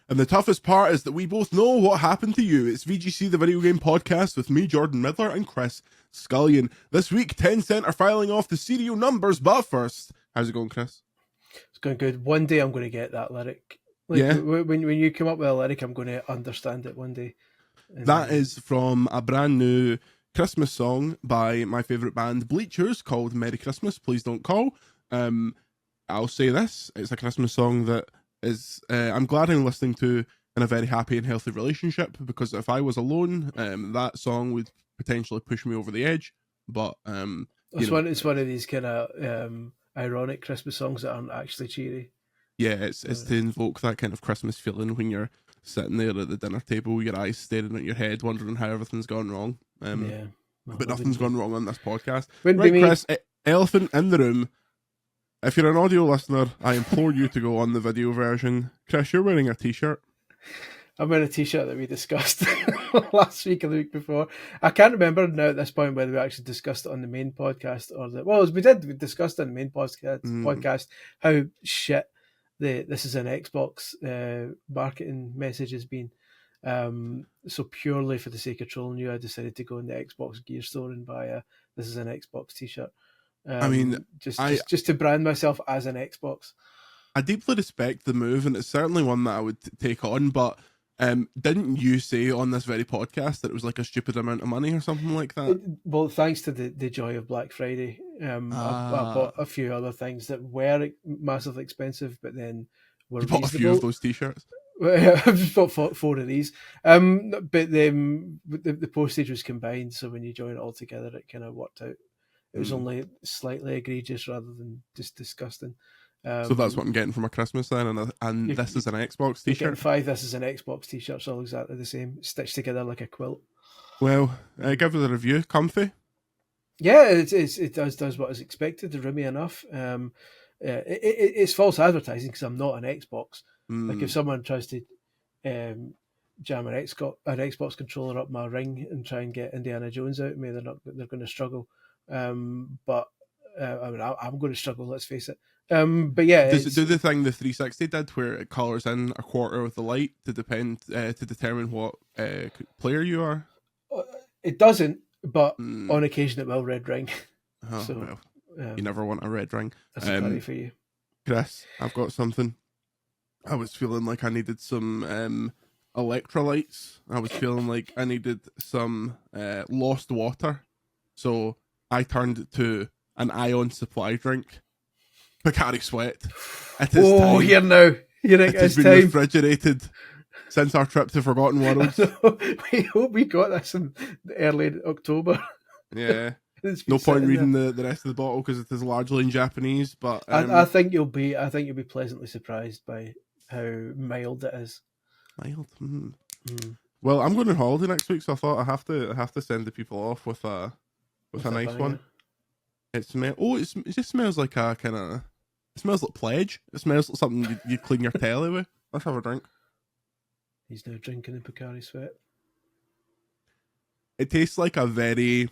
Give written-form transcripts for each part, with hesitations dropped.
And the toughest part is that we both know what happened to you. It's VGC, the video game podcast, with me, Jordan Midler, and Chris Scullion. This week, Tencent are filing off the serial numbers, but first, how's it going, Chris? It's going good. One day I'm going to get that lyric. Yeah. When you come up with a lyric, I'm going to understand it one day. And that is from a brand new Christmas song by my favourite band, Bleachers, called Merry Christmas, Please Don't Call. I'll say this, it's a Christmas song that is I'm glad I'm listening to in a very happy and healthy relationship, because if I was alone, that song would potentially push me over the edge. But it's one of these kind of ironic Christmas songs that aren't actually cheery. Yeah, it's to invoke that kind of Christmas feeling when you're sitting there at the dinner table, your eyes staring at your head, wondering how everything's gone wrong. But nothing's gone wrong on this podcast. Right, Chris, elephant in the room. If you're an audio listener, I implore you to go on the video version. Chris, you're wearing a t-shirt. I'm wearing a t-shirt that we discussed last week or the week before. I can't remember now at this point whether we actually discussed it on the main podcast or we discussed it on the main podcast how shit this is an Xbox marketing message has been. So purely for the sake of trolling you, I decided to go in the Xbox Gear store and buy a "This is an Xbox" t-shirt. Just to brand myself as an Xbox. I deeply respect the move, and it's certainly one that I would take on, but didn't you say on this very podcast that it was like a stupid amount of money or something like that? Well, thanks to the joy of Black Friday, I bought a few other things that were massively expensive, but then were reasonable. Bought a few of those t-shirts? I've just bought four of these. But the postage was combined, so when you join it all together, it kind of worked out. It was only slightly egregious rather than just disgusting. So that's what I'm getting for my Christmas then, and this is an Xbox t-shirt. You're getting 5 This is an Xbox t-shirts, all exactly the same, stitched together like a quilt. Well, give it a review. Comfy? Yeah, it does what is expected, roomy enough. It's false advertising because I'm not an Xbox. Like if someone tries to jam an Xbox controller up my ring and try and get Indiana Jones out of me, they're going to struggle. But I'm going to struggle. Let's face it. But yeah, does it do the thing the 360 did, where it colors in a quarter of the light to determine what player you are? It doesn't, but on occasion it will red ring. Oh, so well, you never want a red ring. That's a party for you, Chris. I've got something. I was feeling like I needed some electrolytes. I was feeling like I needed some lost water, so I turned to an ion supply drink. Pocari Sweat. Here now. It has been refrigerated since our trip to Forgotten Worlds. We hope we got this in early October. Yeah. No point reading the rest of the bottle because it is largely in Japanese. But I think you'll be pleasantly surprised by how mild it is. Mild. Well, I'm going on holiday next week, so I thought I have to send the people off with a nice one. It just smells like a kind of. It smells like Pledge. It smells like something you clean your telly with. Let's have a drink. He's now drinking a Pocari Sweat. It tastes like a very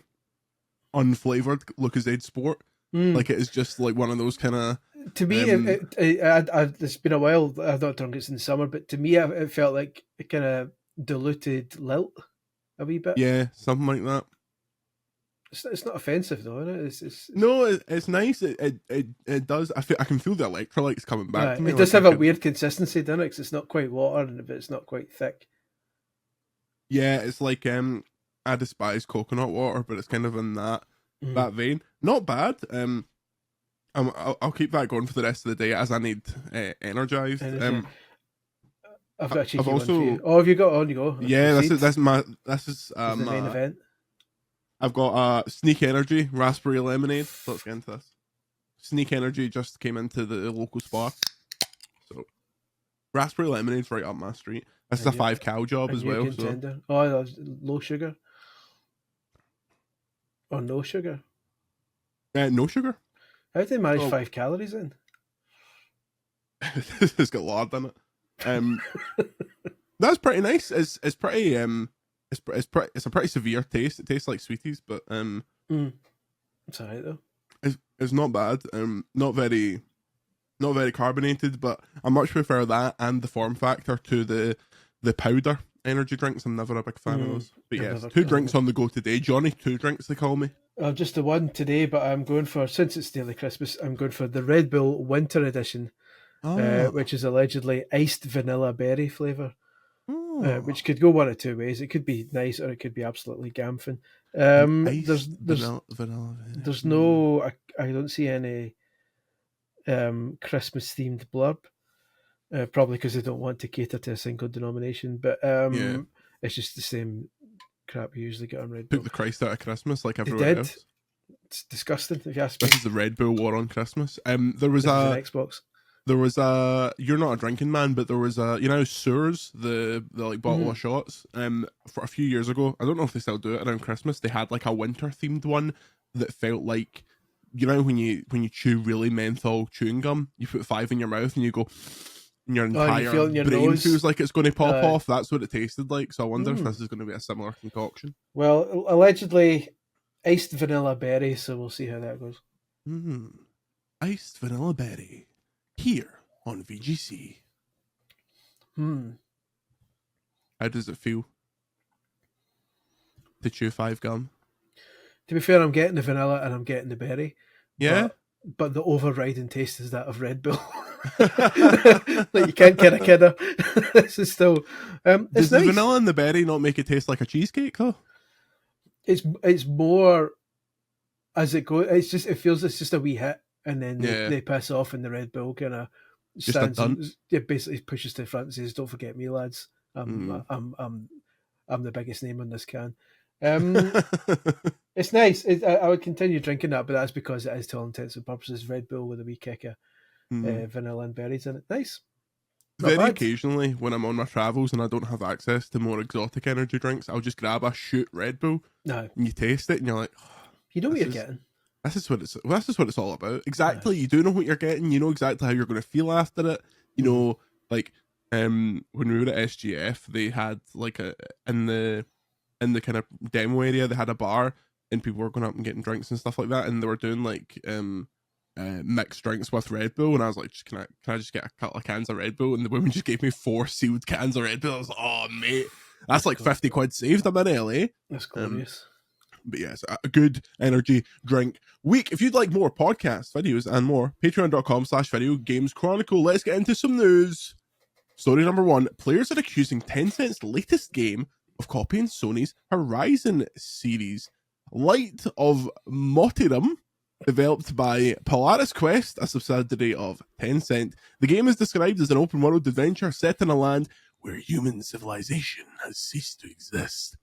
unflavoured Lucozade Sport. Like it is just like one of those kind of. To me, it's been a while. I've not drunk it since summer, but to me, it felt like a kind of diluted lilt a wee bit. Yeah, something like that. It's not offensive though, is it? No, it's nice. It does. I can feel the electrolytes coming back to me. It does have a weird consistency, doesn't it? Because it's not quite water, but it's not quite thick. Yeah, it's like I despise coconut water, but it's kind of in that vein. Not bad. I'll keep that going for the rest of the day as I need energized. I've got a cheeky one for you. Oh, have you got on? You go. Yeah, this is the main event. I've got Sneak Energy Raspberry Lemonade. So let's get into this. Sneak Energy just came into the local spa. So Raspberry Lemonade's right up my street. This is a 5 cow job as well. So. Oh, that was low sugar. Or no sugar? No sugar. How do they manage 5 calories in? It's got lard in it. That's pretty nice. It's pretty it's a pretty severe taste. It tastes like Sweeties, but it's alright though. It's not bad. Not very not very carbonated, but I much prefer that and the form factor to the powder energy drinks. I'm never a big fan of those. But yes, 2 drinks on the go today. Johnny, 2 drinks they call me. Just the one today, but I'm going for, since it's nearly Christmas, I'm going for the Red Bull Winter Edition, which is allegedly iced vanilla berry flavour, which could go one of 2 ways. It could be nice or it could be absolutely gamfin. There's vanilla. There's no, I don't see any Christmas themed blurb, probably because they don't want to cater to a single denomination, but it's just the same crap you usually get on Red Bull. Took the Christ out of Christmas like everywhere else. It's disgusting, if you ask me. This is the Red Bull war on Christmas. There was an Xbox. There was you're not a drinking man, but there was Sure's, the like bottle of shots. For a few years ago, I don't know if they still do it around Christmas. They had like a winter themed one that felt like, when you chew really menthol chewing gum, you put 5 in your mouth and you go, and your entire brain nose feels like it's going to pop off. That's what it tasted like. So I wonder if this is going to be a similar concoction. Well, allegedly iced vanilla berry, so we'll see how that goes. Iced vanilla berry here on VGC. How does it feel to chew 5 gum? To be fair, I'm getting the vanilla and I'm getting the berry. Yeah, but the overriding taste is that of Red Bull. Like, you can't kid her. This is still. Does the nice. vanilla and the berry not make it taste like a cheesecake though? It's more as it goes. It feels it's just a wee hit, and then they piss off, and the Red Bull kind of stands. It basically pushes to the front and says, "Don't forget me, lads. I'm the biggest name on this can." It's nice. I would continue drinking that, but that's because it is, to all intents and purposes, Red Bull with a wee kick of vanilla and berries in it. Nice. Very occasionally, when I'm on my travels and I don't have access to more exotic energy drinks, I'll just grab a shoot Red Bull. No, and you taste it, and you're like, you know what you're getting. This is what it's all about. Exactly, you do know what you're getting. You know exactly how you're going to feel after it. You know, like when we were at SGF, they had like in the kind of demo area, they had a bar, and people were going up and getting drinks and stuff like that, and they were doing like mixed drinks with Red Bull, and I was like, can I just get a couple of cans of Red Bull? And the woman just gave me 4 sealed cans of Red Bull. I was like, oh mate, that's like 50 quid saved. I'm in LA. That's glorious. But yes, a good energy drink week. If you'd like more podcasts, videos, and more, patreon.com/video games chronicle. Let's get into some news. Story number 1: players are accusing Tencent's latest game of copying Sony's Horizon series. Light of Motirum, developed by Polaris Quest, a subsidiary of Tencent. The game is described as an open-world adventure set in a land where human civilization has ceased to exist.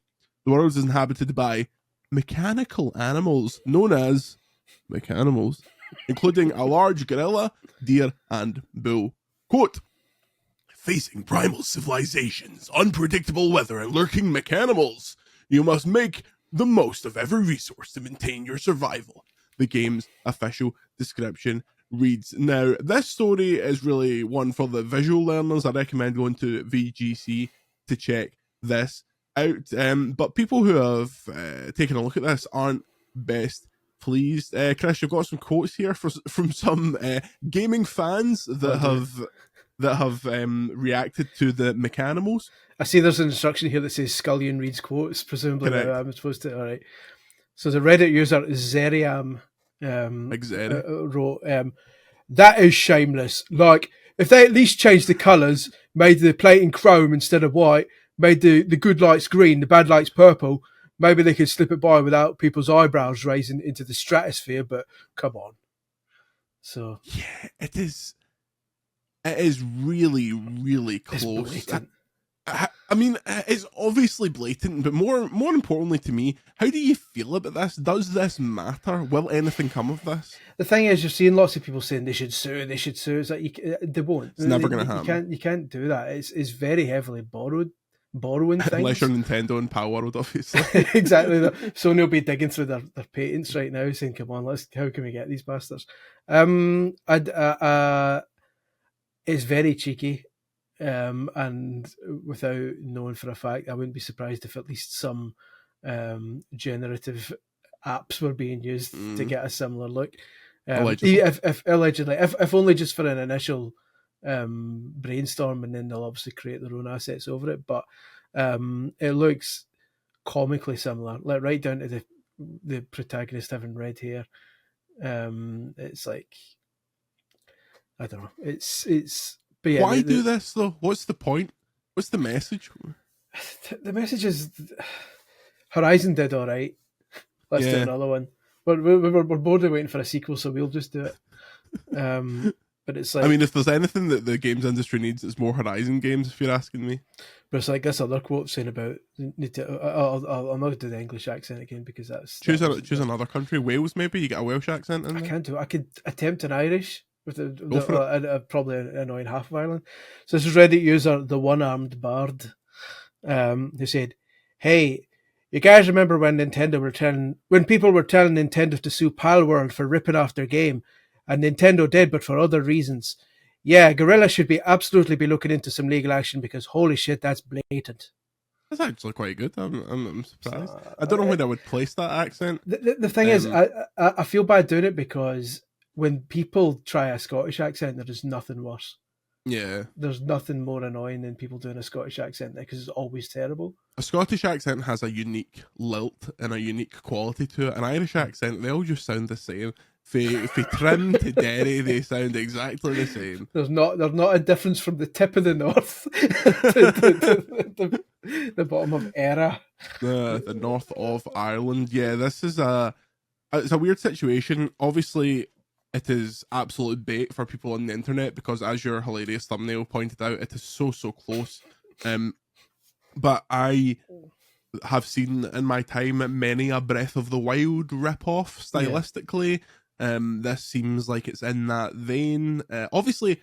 The world is inhabited by mechanical animals known as Mechanimals, including a large gorilla, deer, and bull. Quote, facing primal civilizations, unpredictable weather, and lurking mechanimals, you must make the most of every resource to maintain your survival. The game's official description reads. Now, this story is really one for the visual learners. I recommend going to VGC to check this out. But people who have taken a look at this aren't best pleased. Chris, you've got some quotes here from some gaming fans that have reacted to the Mechanimals. I see there's an instruction here that says Scullion reads quotes, presumably. I'm supposed to. All right. So the Reddit user Zeriam wrote, that is shameless. Like, if they at least changed the colours, made the plating chrome instead of white, made the good lights green, the bad lights purple, maybe they could slip it by without people's eyebrows raising into the stratosphere, but come on. So yeah, it is really, really close. I mean, it's obviously blatant, but more importantly to me, how do you feel about this? Does this matter? Will anything come of this? The thing is, you're seeing lots of people saying they should sue. It's like they won't. It's never going to happen. You can't do that. It's very heavily borrowing things. Unless you're Nintendo and Palworld, obviously. Exactly. Sony will be digging through their patents right now, saying, "Come on, how can we get these bastards?" It's very cheeky. And without knowing for a fact, I wouldn't be surprised if at least some generative apps were being used to get a similar look. Allegedly. If allegedly, if only just for an initial brainstorm, and then they'll obviously create their own assets over it. But it looks comically similar, like right down to the protagonist having red hair. It's like, I don't know. It's. But yeah, Why do this though? What's the point? What's the message? The message is Horizon did all right. Let's do another one. But we're bored of waiting for a sequel, so we'll just do it. But it's like, I mean, if there's anything that the games industry needs, it's more Horizon games. If you're asking me. But it's like this other quote saying about need to. I'll not do the English accent again because choose another country. Wales, maybe you get a Welsh accent in there. I can't do. I could attempt an Irish with probably annoying half of Ireland. So this is Reddit user the One-Armed Bard, who said, "Hey, you guys remember when people were telling Nintendo to sue Palworld for ripping off their game, and Nintendo did, but for other reasons? Yeah, Guerrilla should absolutely be looking into some legal action because holy shit, that's blatant." That's actually quite good. I'm surprised. I don't know where I would place that accent. The thing is, I feel bad doing it because when people try a Scottish accent, there is nothing worse. Yeah. There's nothing more annoying than people doing a Scottish accent because it's always terrible. A Scottish accent has a unique lilt and a unique quality to it. An Irish accent, they all just sound the same. For Trim to Derry, they sound exactly the same. There's not a difference from the tip of the north to the bottom of Era. The north of Ireland. Yeah, this is it's a weird situation. Obviously, it is absolute bait for people on the internet because, as your hilarious thumbnail pointed out, it is so close. But I have seen in my time many a Breath of the Wild rip-off stylistically. Yeah. This seems like it's in that vein. Obviously,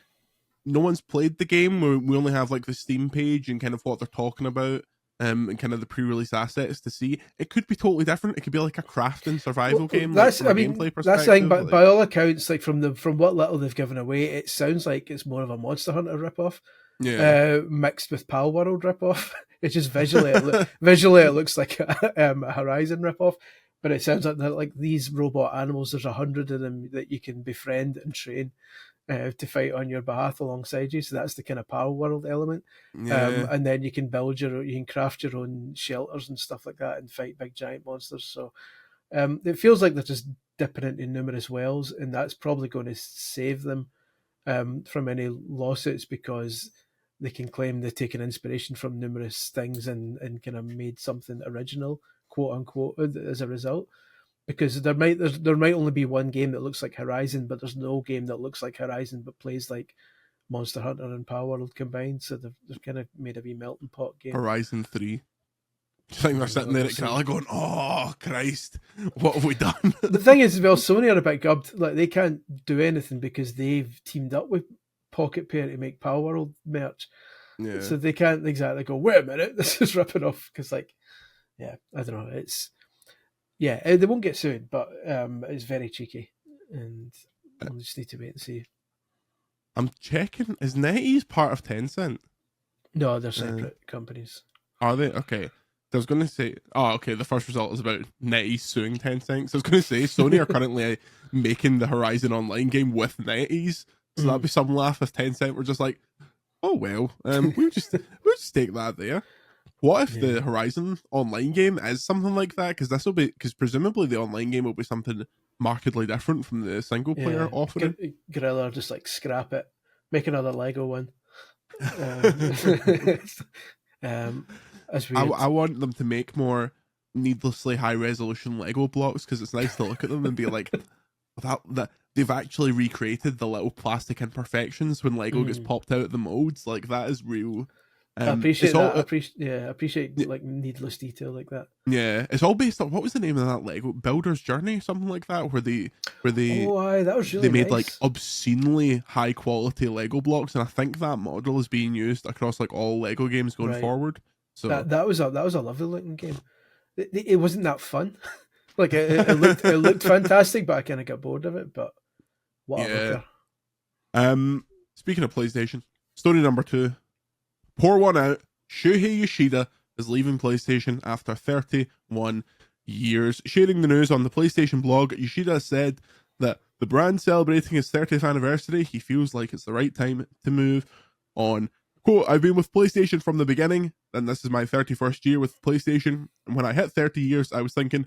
no one's played the game. We only have like the Steam page and kind of what they're talking about, and kind of the pre-release assets to see. It could be totally different. It could be like a crafting survival game. That's the thing. But by all accounts, like from what little they've given away, it sounds like it's more of a Monster Hunter ripoff. Yeah, mixed with Palworld ripoff. It's just visually, it looks like a Horizon ripoff. But it sounds like these robot animals, there's 100 of them that you can befriend and train to fight on your behalf alongside you. So that's the kind of Palworld element. Yeah. And then you can you can craft your own shelters and stuff like that and fight big giant monsters. So it feels like they're just dipping into numerous wells, and that's probably going to save them from any lawsuits because they can claim they've taken inspiration from numerous things and kind of made something original, quote unquote, as a result, because there might only be one game that looks like Horizon, but there's no game that looks like Horizon but plays like Monster Hunter and Palworld combined. So they've kind of made a wee melting pot game. Horizon 3. I think they're sitting there at Cala going, "Oh Christ, what have we done?" The thing is, well, Sony are a bit gubbed. Like they can't do anything because they've teamed up with Pocket Pair to make Palworld merch. Yeah. So they can't exactly go, "Wait a minute, this is ripping off," because I don't know. It's they won't get sued, but it's very cheeky, and we'll just need to wait and see. I'm checking. Is NetEase part of Tencent? No, they're separate companies. Are they? Okay. I was going to say, the first result is about NetEase suing Tencent. So I was going to say, Sony are currently making the Horizon Online game with NetEase. So that'd be some laugh if Tencent were just like, "Oh well, we'll just take that there." What if the Horizon Online game is something like that? Because presumably the online game will be something markedly different from the single player offering. Guerrilla just like scrap it, make another Lego one. I want them to make more needlessly high resolution Lego blocks because it's nice to look at them and be like, that they've actually recreated the little plastic imperfections when Lego gets popped out of the molds. Like that is real. I appreciate that. I appreciate like needless detail like that. Yeah, it's all based on what was the name of that Lego Builder's Journey, something like that, where they that was really they made nice. Like obscenely high quality Lego blocks, and I think that model is being used across like all Lego games going forward. So that was a lovely looking game. It wasn't that fun. Like it looked fantastic, but I kind of got bored of it. But whatever. Yeah. Speaking of PlayStation, story number 2. Pour one out. Shuhei Yoshida is leaving PlayStation after 31 years. Sharing the news on the PlayStation blog, Yoshida said that the brand celebrating its 30th anniversary, he feels like it's the right time to move on. Quote, I've been with PlayStation from the beginning, and this is my 31st year with PlayStation. And when I hit 30 years, I was thinking,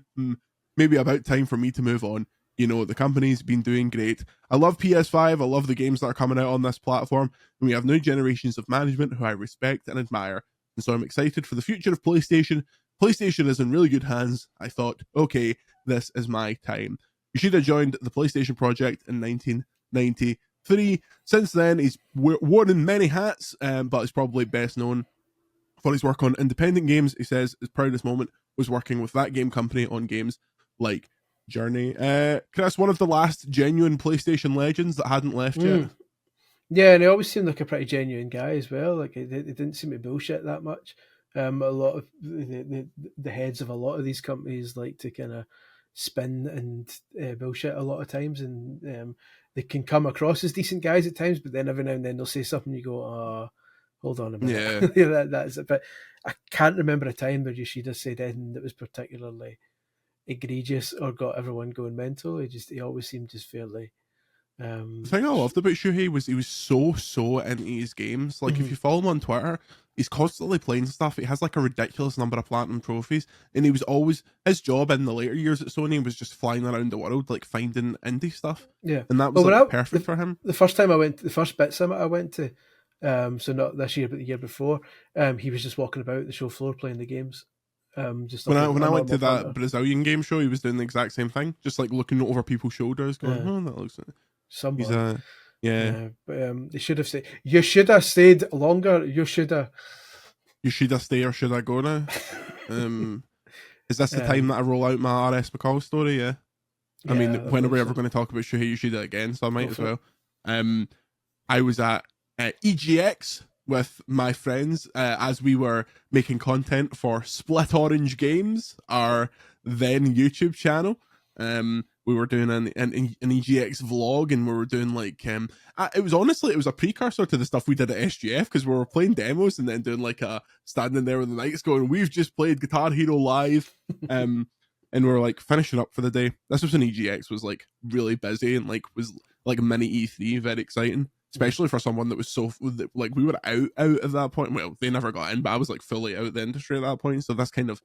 maybe about time for me to move on. You know, the company's been doing great. I love PS5. I love the games that are coming out on this platform. And we have new generations of management who I respect and admire. And so I'm excited for the future of PlayStation. PlayStation is in really good hands. I thought, okay, this is my time. Yoshida joined the PlayStation project in 1993. Since then, he's worn many hats, but is probably best known for his work on independent games. He says his proudest moment was working with that game company on games like Journey. Chris, one of the last genuine PlayStation legends that hadn't left yet. Yeah, and he always seemed like a pretty genuine guy as well. Like he didn't seem to bullshit that much. A lot of the heads of a lot of these companies like to kind of spin and bullshit a lot of times, and they can come across as decent guys at times, but then every now and then they'll say something you go, "Oh, hold on a minute." Yeah, that's it. But I can't remember a time where Yoshida said anything that was particularly egregious or got everyone going mental. He always seemed just fairly. The thing I loved about Shuhei was he was so into his games. Like, if you follow him on Twitter, he's constantly playing stuff. He has like a ridiculous number of platinum trophies, and he was always, his job in the later years at Sony was just flying around the world, like finding indie stuff. Yeah, and that was perfect for him. The first time I went, the first Bit Summit I went to, so not this year but the year before, he was just walking about the show floor playing the games. Just when I went to that Brazilian game show, he was doing the exact same thing, just like looking over people's shoulders, going, "Oh, that looks." Somewhat. But they should have stayed. You should have stayed longer. You should have stay or should I go now? Is this the time that I roll out my RS McCall story? Yeah. I mean, when are we ever going to talk about Shuhei Yoshida again? So I might as well. I was at EGX with my friends as we were making content for Split Orange Games, our then YouTube channel. We were doing an EGX vlog, and we were doing like it was a precursor to the stuff we did at SGF, because we were playing demos and then doing like a standing there with the mics going, "We've just played Guitar Hero live," and we were like finishing up for the day. This was when EGX was like really busy and like was like a mini E3, very exciting, especially for someone that was so like, we were out at that point. Well, they never got in, but I was like fully out of the industry at that point. So that's kind of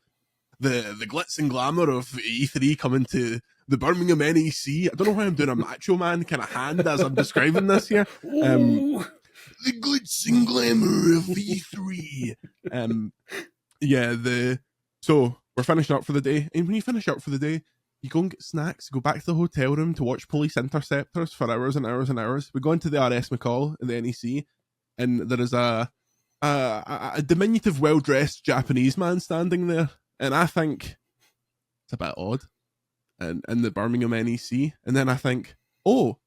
the glitz and glamour of E3 coming to the Birmingham NEC. I don't know why I'm doing a Macho Man kind of hand as I'm describing this here. The glitz and glamour of E3. So we're finishing up for the day, and when you finish up for the day, you go and get snacks, go back to the hotel room to watch Police Interceptors for hours and hours and hours. We go into the RS McCall in the NEC, and there is a diminutive, well-dressed Japanese man standing there, and I think it's a bit odd. And in the Birmingham NEC, and then I think, oh,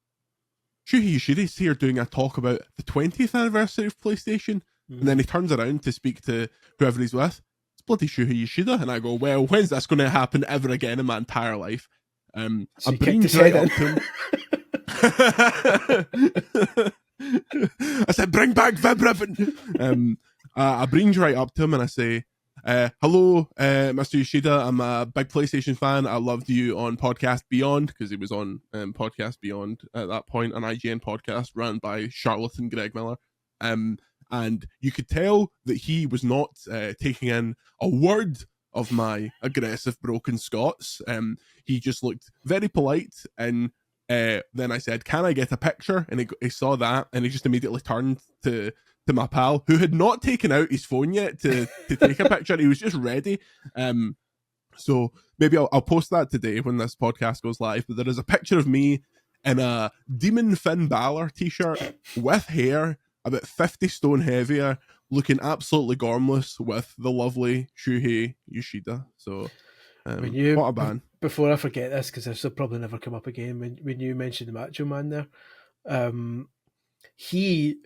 Shuhei Yoshida's here doing a talk about the 20th anniversary of PlayStation, and then he turns around to speak to whoever he's with. It's bloody Shuhei Yoshida, and I go, well, when's this going to happen ever again in my entire life? So I breathed right up to him. I said, bring back Vib Ribbon. I breathed right up to him and I say, hello, Mr. Yoshida. I'm a big PlayStation fan. I loved you on Podcast Beyond, because he was on Podcast Beyond at that point, an IGN podcast ran by charlatan Greg Miller. And you could tell that he was not taking in a word of my aggressive broken Scots. He just looked very polite, and then I said, "Can I get a picture?" And he saw that, and he just immediately turned to my pal, who had not taken out his phone yet to take a picture. He was just ready. So maybe I'll post that today when this podcast goes live. But there is a picture of me in a Demon Finn Balor t-shirt with hair about 50 stone heavier, looking absolutely gormless, with the lovely Shuhei Yoshida. So what a band. Before I forget this, because this will probably never come up again, when you mentioned the Macho Man there,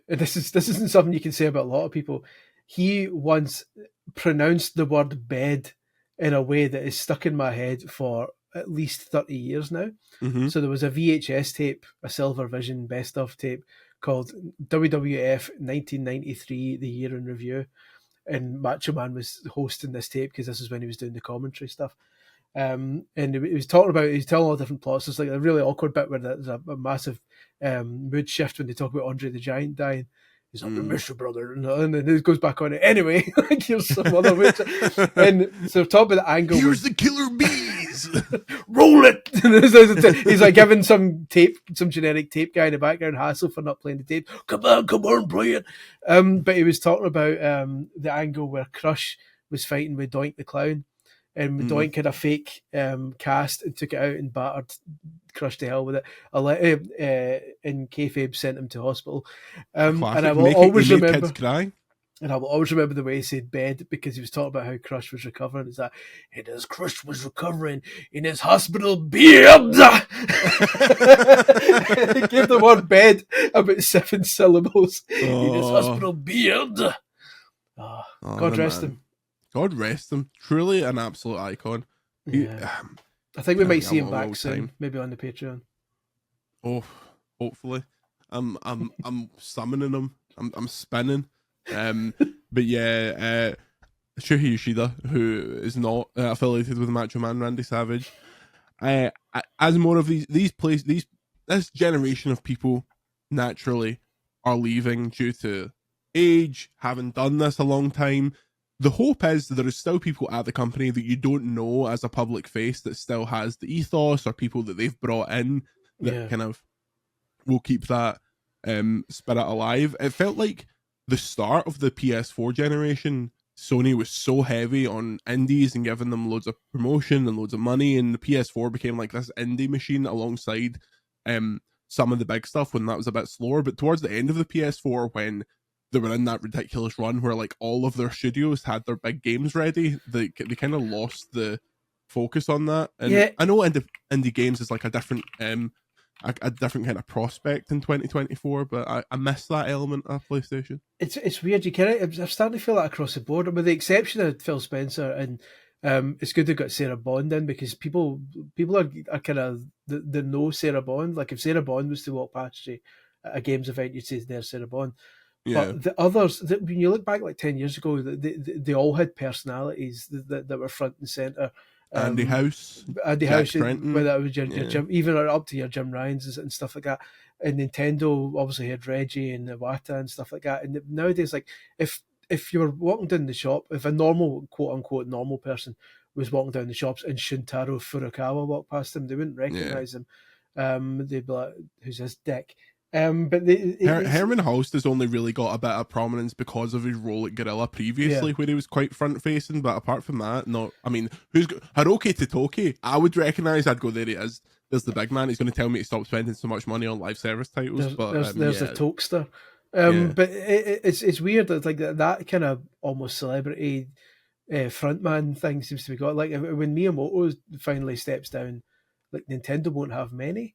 this isn't something you can say about a lot of people. He once pronounced the word bed in a way that is stuck in my head for at least 30 years now. Mm-hmm. So there was a VHS tape, a Silver Vision best of tape called WWF 1993, the year in review. And Macho Man was hosting this tape, because this is when he was doing the commentary stuff. And he was telling all different plots. It's like a really awkward bit where there's a massive mood shift when they talk about Andre the Giant dying. He's like, "We miss you, brother," and then it goes back on it anyway. Like, here's some other mood. And so top of the angle, here's the killer bees. Roll it. He's like giving some generic tape guy in the background hassle for not playing the tape. Come on, play it. But he was talking about the angle where Crush was fighting with Doink the Clown. And Doink had a fake cast and took it out and battered Crush to hell with it. And kayfabe sent him to hospital. And I will always remember kids cry. And I will always remember the way he said bed, because he was talking about how Crush was recovering. It's that, and as Crush was recovering in his hospital bed, he gave the word bed about 7 syllables. In his hospital bed. God rest him. God rest him. Truly an absolute icon. Yeah. I think we might see him back soon, maybe on the Patreon. Oh, hopefully. I'm summoning him. I'm spinning. But yeah, Shuhei Yoshida, who is not affiliated with Macho Man Randy Savage, as more of this generation of people naturally are leaving due to age, having done this a long time. The hope is that there is still people at the company that you don't know as a public face that still has the ethos, or people that they've brought in that kind of will keep that spirit alive. It felt like the start of the PS4 generation, Sony was so heavy on indies and giving them loads of promotion and loads of money, and the PS4 became like this indie machine alongside some of the big stuff when that was a bit slower. But towards the end of the PS4, when they were in that ridiculous run where like all of their studios had their big games ready, they kind of lost the focus on that. And I know indie games is like a different a different kind of prospect in 2024, but I miss that element of PlayStation. It's weird. I'm starting to feel that across the board, with the exception of Phil Spencer, and it's good they've got Sarah Bond in, because people are kind of they know Sarah Bond. Like if Sarah Bond was to walk past you at a games event, you'd say there's Sarah Bond. Yeah. But the others, when you look back like 10 years ago, they all had personalities that were front and center. Andy House, whether it was your Jim, even up to your Jim Ryans and stuff like that. And Nintendo obviously had Reggie and Iwata and stuff like that. And nowadays, like if you were walking down the shop, if a normal, quote unquote normal person was walking down the shops and Shuntaro Furukawa walked past them, they wouldn't recognize him. They'd be like, "Who's this dick?" But Herman Hulst has only really got a bit of prominence because of his role at Guerrilla previously, where he was quite front facing. But apart from that, not. I mean, who's Hiroki Totoki? I would recognise. I'd go, there he is. There's the big man. He's going to tell me to stop spending so much money on live service titles. There's the Tokester. But it's weird that like that kind of almost celebrity frontman thing seems to be got. Like when Miyamoto finally steps down, like Nintendo won't have many.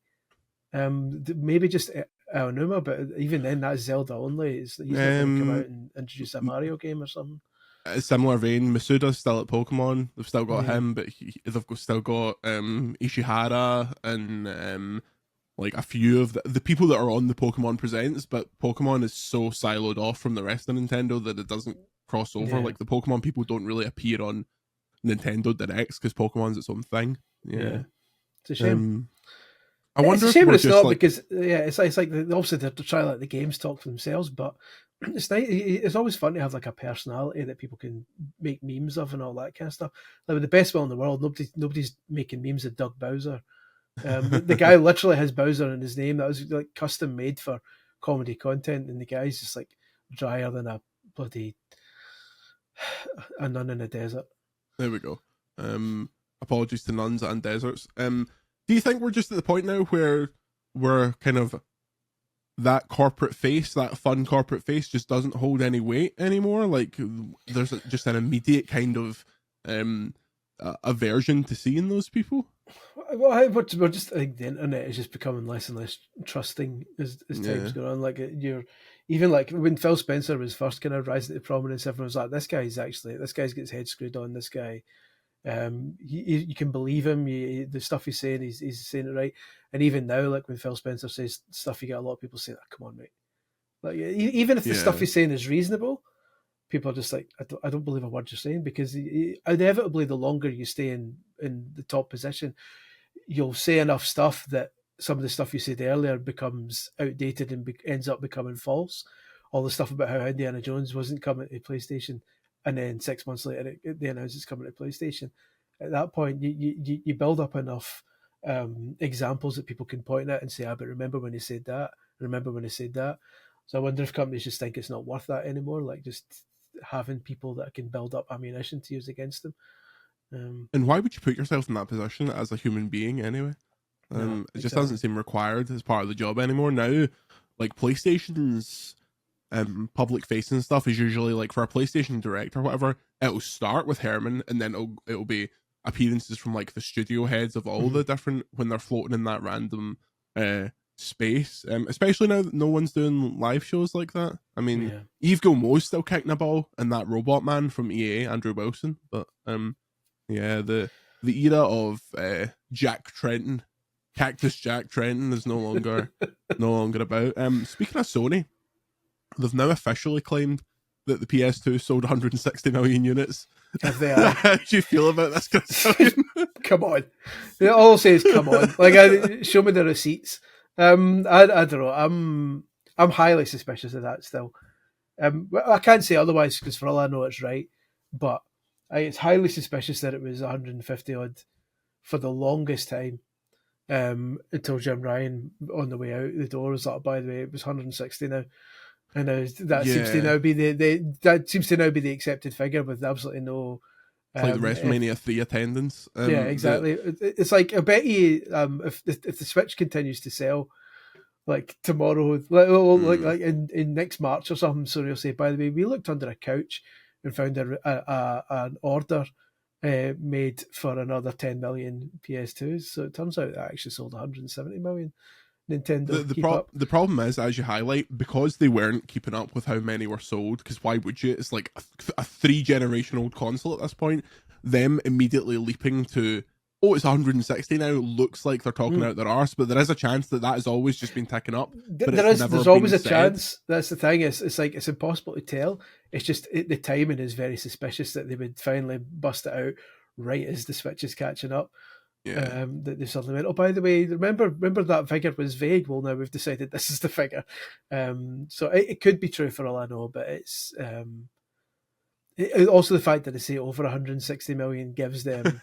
Maybe just Aonuma, but even then, that's Zelda only. He's not going to come out and introduce a Mario game or something. A similar vein, Masuda's still at Pokemon. They've still got him, but they've still got Ishihara and like a few of the people that are on the Pokemon Presents. But Pokemon is so siloed off from the rest of Nintendo that it doesn't cross over. Yeah. Like the Pokemon people don't really appear on Nintendo Directs because Pokemon's its own thing. Yeah. It's a shame. I wonder it's a shame if it's not like, because it's like obviously they're trying to let the games talk for themselves, but it's nice. It's always fun to have like a personality that people can make memes of and all that kind of stuff. Like with the best will in the world, nobody's making memes of Doug Bowser. The guy literally has Bowser in his name. That was like custom made for comedy content, and the guy's just like drier than a bloody a nun in a desert. There we go. Apologies to nuns and deserts. Do you think we're just at the point now where we're kind of that corporate face, that fun corporate face, just doesn't hold any weight anymore? Like there's just an immediate kind of aversion to seeing those people? Well, we're just, I think the internet is just becoming less and less trusting as time's going on. Like you're even like when Phil Spencer was first kind of rising to prominence, everyone was like, this guy's got his head screwed on. This guy. You can believe him. The stuff he's saying, he's saying it right. And even now, like when Phil Spencer says stuff, you get a lot of people saying, "Oh, come on, mate." Like even if the stuff he's saying is reasonable, people are just like, I don't believe a word you're saying, because inevitably the longer you stay in the top position, you'll say enough stuff that some of the stuff you said earlier becomes outdated and ends up becoming false. All the stuff about how Indiana Jones wasn't coming to PlayStation, and then 6 months later they announced it's coming to PlayStation. At that point, you build up enough examples that people can point at and say, but remember when he said that? Remember when he said that? So I wonder if companies just think it's not worth that anymore, like just having people that can build up ammunition to use against them. And why would you put yourself in that position as a human being anyway? No, it just doesn't seem required as part of the job anymore. Now, like PlayStation's public facing stuff is usually like for a PlayStation Direct or whatever, it'll start with Herman and then it'll be appearances from like the studio heads of all the different, when they're floating in that random space. Especially now that no one's doing live shows like that. I mean, Yves Gilmour's still kicking a ball, and that robot man from EA, Andrew Wilson. But yeah, the era of Jack Trenton, Cactus Jack Trenton, is no longer about. Speaking of Sony, they've now officially claimed that the PS2 sold 160 million units. How do you feel about this, Chris? Come on. All I'll say is come on. Like, show me the receipts. I don't know. I'm highly suspicious of that still. I can't say otherwise, because for all I know it's right. But it's highly suspicious that it was 150 odd for the longest time, until Jim Ryan on the way out the door was like, by the way, it was 160 now. And that seems to now be the accepted figure, with absolutely no. It's like the WrestleMania 3 attendance. Yeah, exactly. It's like, I bet you, if the Switch continues to sell, like tomorrow, like in next March or something, so you'll say, by the way, we looked under a couch and found an order made for another 10 million PS2s. So it turns out that actually sold 170 million. Nintendo. The problem is, as you highlight, because they weren't keeping up with how many were sold, because why would you? It's like a 3-generation-old console at this point. Them immediately leaping to, oh, it's 160 now, looks like they're talking out their arse, but there is a chance that has always just been ticking up. There's always a chance. That's the thing. It's like, it's impossible to tell. It's just the timing is very suspicious that they would finally bust it out right as the Switch is catching up. Yeah. That they suddenly went, oh, by the way, remember that figure was vague. Well, now we've decided this is the figure. So it could be true for all I know, but it's also the fact that they say over 160 million gives them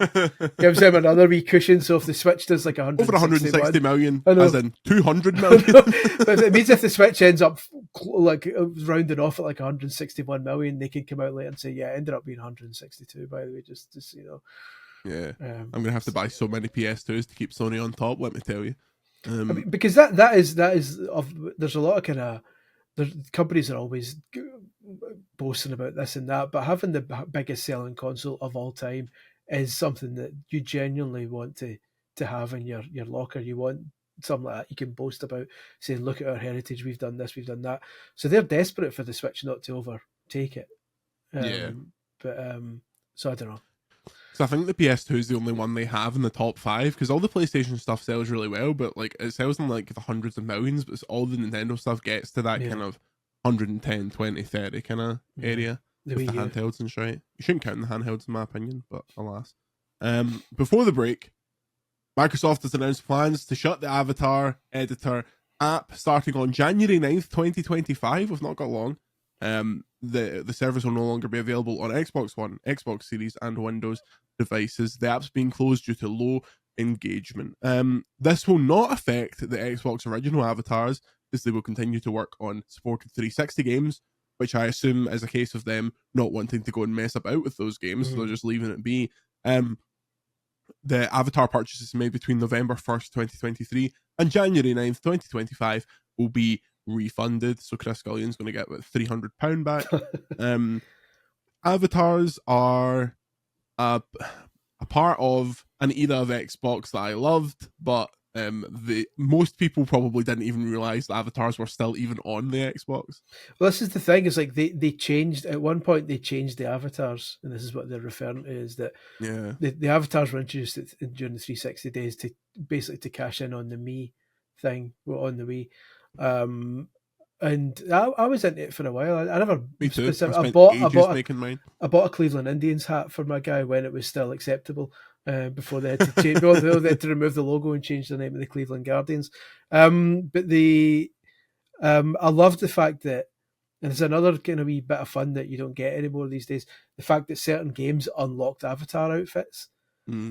another wee cushion. So if the Switch does like 160 million, as in 200 million, but it means if the Switch ends up like rounding off at like 161 million, they can come out later and say, yeah, it ended up being 162. By the way, just you know. Yeah, I'm gonna have to buy so many PS2s to keep Sony on top. Let me tell you, I mean, because that is there's a lot of kind of, companies are always boasting about this and that, but having the biggest selling console of all time is something that you genuinely want to have in your locker. You want something like that you can boast about, saying, look at our heritage, we've done this, we've done that. So they're desperate for the Switch not to overtake it. So I don't know. So I think the PS2 is the only one they have in the top 5, because all the PlayStation stuff sells really well, but like it sells in like the hundreds of millions, but it's all the Nintendo stuff gets to that kind of 110, 20, 30 kind of area with the handhelds and shit. You shouldn't count the handhelds in my opinion, but alas. Before the break, Microsoft has announced plans to shut the Avatar editor app starting on January 9th, 2025. We've not got long. The service will no longer be available on Xbox One, Xbox Series, and Windows devices. The app's being closed due to low engagement. This will not affect the Xbox original avatars, as they will continue to work on supported 360 games, which I assume is a case of them not wanting to go and mess about with those games, so they're just leaving it be. The avatar purchases made between November 1st, 2023 and January 9th, 2025 will be refunded. So Chris Scullion's going to get about £300 back. Avatars are a part of an era of Xbox that I loved, but most people probably didn't even realize the avatars were still even on the Xbox. Well, this is the thing, is like they changed at one point, they changed the avatars, and this is what they're referring to, is that the avatars were introduced during the 360 days to basically to cash in on the Me thing on the Wii. and I was into it for a while. I never Me too. I bought making mine. I bought a Cleveland Indians hat for my guy when it was still acceptable. Before they had to change, they had to remove the logo and change the name of the Cleveland Guardians. But I love the fact that, and there's another kind of wee bit of fun that you don't get anymore these days. The fact that certain games unlocked avatar outfits.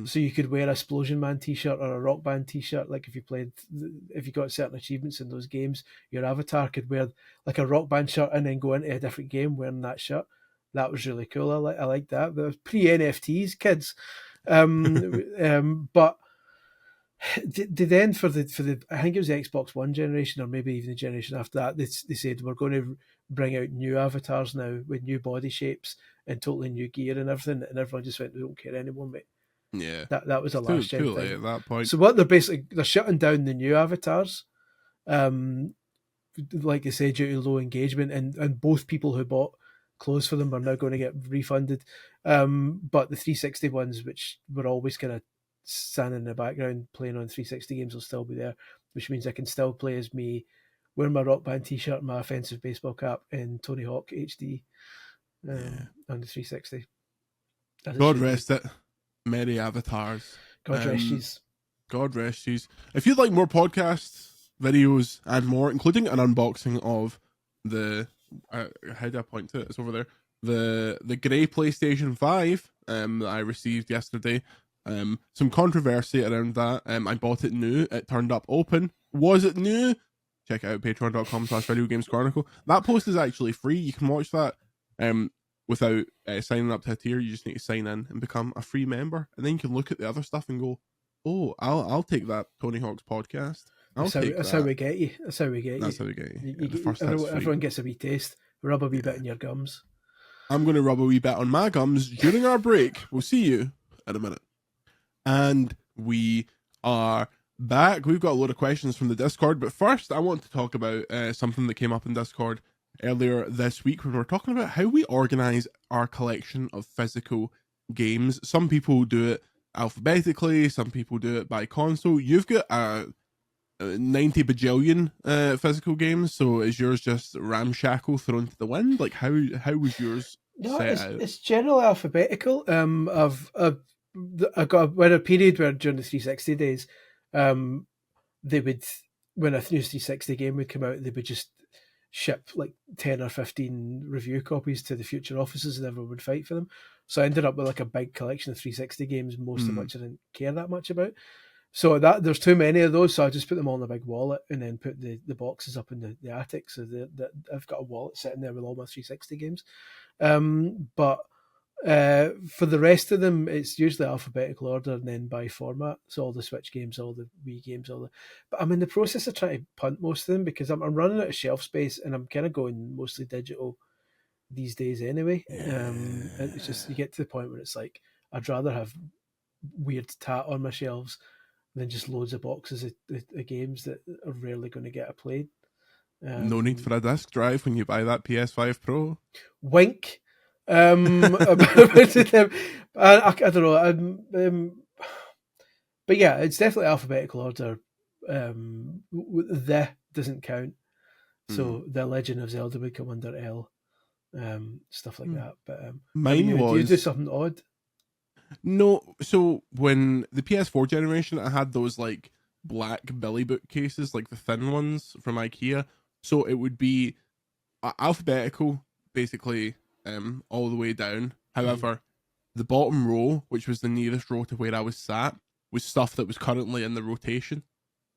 So you could wear a Explosion Man t-shirt or a Rock Band t-shirt. Like if you got certain achievements in those games, your avatar could wear like a Rock Band shirt and then go into a different game wearing that shirt. That was really cool. I like that. There was pre-NFTs, kids. But they then for the I think it was the Xbox One generation or maybe even the generation after that, they said we're going to bring out new avatars now with new body shapes and totally new gear and everything, and everyone just went, we don't care anymore, mate. Yeah, that was a last gen too thing. late at that point. So what they're shutting down the new avatars, like I said, due to low engagement, and both people who bought clothes for them are now going to get refunded. But the 360 ones, which were always kind of standing in the background playing on 360 games, will still be there, which means I can still play as me, wear my Rock Band t-shirt, my offensive baseball cap, in Tony Hawk HD on the 360. God rest it. Merry avatars. God rest yous. God rest yous. If you'd like more podcasts, videos, and more, including an unboxing of the how do I point to it? It's over there. The grey PlayStation 5 that I received yesterday. Some controversy around that. I bought it new. It turned up open. Was it new? Check it out, patreon.com/videogameschronicle. That post is actually free. You can watch that without signing up to a tier. You just need to sign in and become a free member, and then you can look at the other stuff and go, "Oh, I'll take that Tony Hawk's podcast." That's how we get you. That's how we get you. Everyone gets a wee taste. Rub a wee bit in your gums. I'm going to rub a wee bit on my gums during our break. We'll see you in a minute. And we are back. We've got a load of questions from the Discord, but first I want to talk about something that came up in Discord earlier this week when we were talking about how we organize our collection of physical games. Some people do it alphabetically, some people do it by console. You've got 90 bajillion physical games, so is yours just ramshackle thrown to the wind? Like how was yours set out? It's generally alphabetical. I got a period where during the 360 days, they would, when a new 360 game would come out, they would just ship like 10 or 15 review copies to the future offices and everyone would fight for them. So I ended up with like a big collection of 360 games, most of which I didn't care that much about. So there's too many of those, so I just put them all in a big wallet and then put the boxes up in the attic. So I've got a wallet sitting there with all my 360 games. But for the rest of them, it's usually alphabetical order and then by format. So all the Switch games, all the Wii games, but I'm in the process of trying to punt most of them because I'm running out of shelf space and I'm kind of going mostly digital these days anyway. And it's just, you get to the point where it's like, I'd rather have weird tat on my shelves than just loads of boxes of games that are rarely going to get played. No need for a disc drive when you buy that PS5 Pro. Wink. I don't know. But yeah, it's definitely alphabetical order. The doesn't count. So the Legend of Zelda would come under L. Stuff like that. But mine was... Do you do something odd? No, so when the PS4 generation, I had those like black Billy bookcases, like the thin ones from IKEA. So it would be alphabetical, basically, all the way down. However, the bottom row, which was the nearest row to where I was sat, was stuff that was currently in the rotation.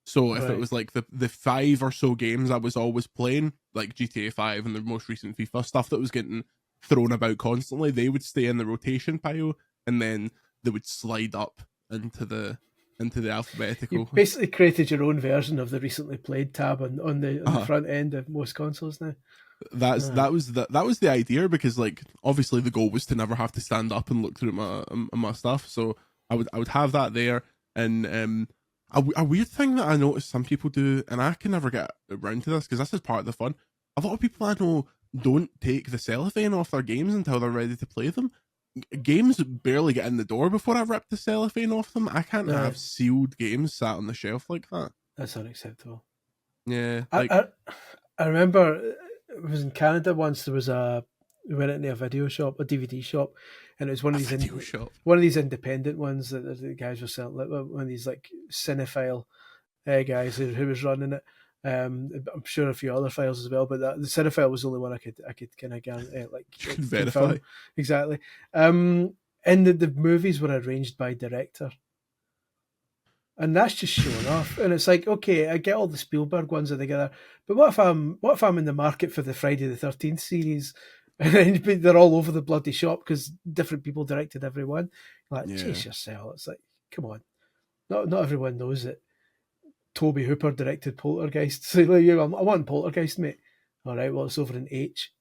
So if it was like the 5 or so games I was always playing, like GTA 5 and the most recent FIFA, stuff that was getting thrown about constantly, they would stay in the rotation pile. And then they would slide up into the alphabetical. You basically created your own version of the recently played tab on the front end of most consoles now. That was the idea, because like obviously the goal was to never have to stand up and look through my stuff. So I would have that there, and a weird thing that I noticed some people do, and I can never get around to this because this is part of the fun. A lot of people I know don't take the cellophane off their games until they're ready to play them. Games barely get in the door before I rip the cellophane off them. I can't have sealed games sat on the shelf like that. That's unacceptable. Yeah, I remember it was in Canada once. We went into a video shop, a DVD shop, and it was one A of these video shop. one of these independent ones that the guys were selling, like one of these like cinephile guys who was running it. I'm sure a few other files as well, but the cinephile was the only one I could kind of Verify. confirm exactly. And the movies were arranged by director. And that's just showing off. And it's like, okay, I get all the Spielberg ones are together, but what if I'm in the market for the Friday the 13th series, and then they're all over the bloody shop because different people directed every one? Like, chase yourself. It's like, come on, not everyone knows that Toby Hooper directed Poltergeist. So like, I want Poltergeist, mate. All right, well, it's over in H.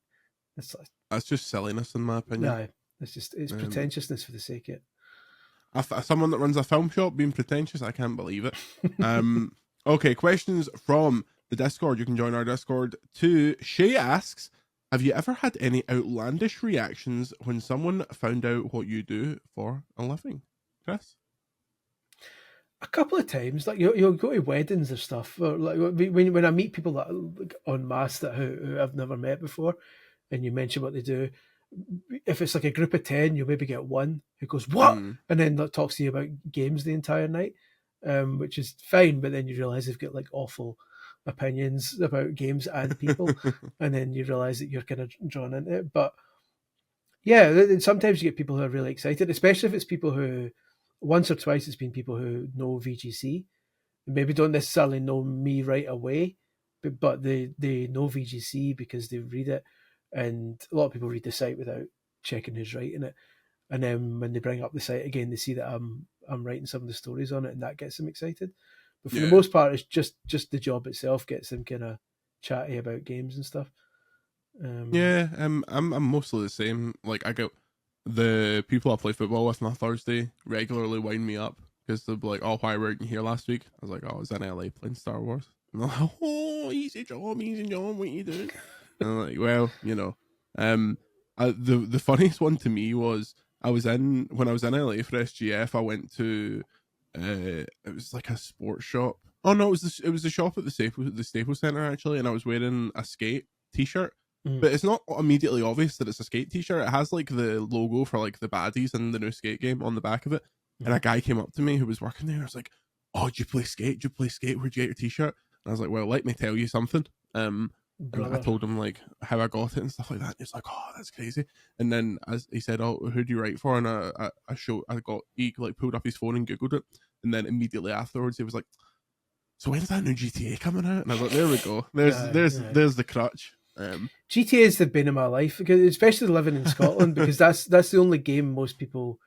It's like, that's just silliness, in my opinion. No, it's pretentiousness for the sake of it. Someone that runs a film shop being pretentious, I can't believe it. Okay, questions from the Discord. You can join our Discord too. Shay asks, have you ever had any outlandish reactions when someone found out what you do for a living? Chris? A couple of times, like you'll go to weddings or stuff, or like when I meet people that like, en masse who I've never met before, and you mention what they do. If it's like a group of 10, you'll maybe get one who goes, what? And then that talks to you about games the entire night, which is fine. But then you realize they've got like awful opinions about games and people. And then you realize that you're kind of drawn into it. But yeah, sometimes you get people who are really excited, especially if it's people who, once or twice, it's been people who know VGC. Maybe don't necessarily know me right away, but they know VGC because they read it. And a lot of people read the site without checking who's writing it. And then when they bring up the site again, they see that I'm writing some of the stories on it, and that gets them excited. But for the most part, it's just the job itself gets them kind of chatty about games and stuff. I'm mostly the same. Like, I get the people I play football with on a Thursday regularly wind me up because they'll be like, "Oh, why weren't you here last week?" I was like, "Oh, I was in LA playing Star Wars." And they're like, "Oh, easy job, what are you doing?" And I'm like, well, you know, the funniest one to me was when I was in LA for SGF, I went to it was like a sports shop. Oh no, it was the shop at the Staples Center actually, and I was wearing a skate t-shirt. But it's not immediately obvious that it's a skate t-shirt. It has like the logo for like the baddies in the new skate game on the back of it. And a guy came up to me who was working there. I was like, "Oh, do you play skate? Where'd you get your t-shirt?" And I was like, "Well, let me tell you something." I told him like how I got it and stuff like that. He's like, "Oh, that's crazy." And then as he said, "Oh, who do you write for?" And he like pulled up his phone and googled it. And then immediately afterwards, he was like, "So when's that new GTA coming out?" And I was like, "There we go. There's the crutch." GTA is the bane of my life, because especially living in Scotland, because that's the only game most people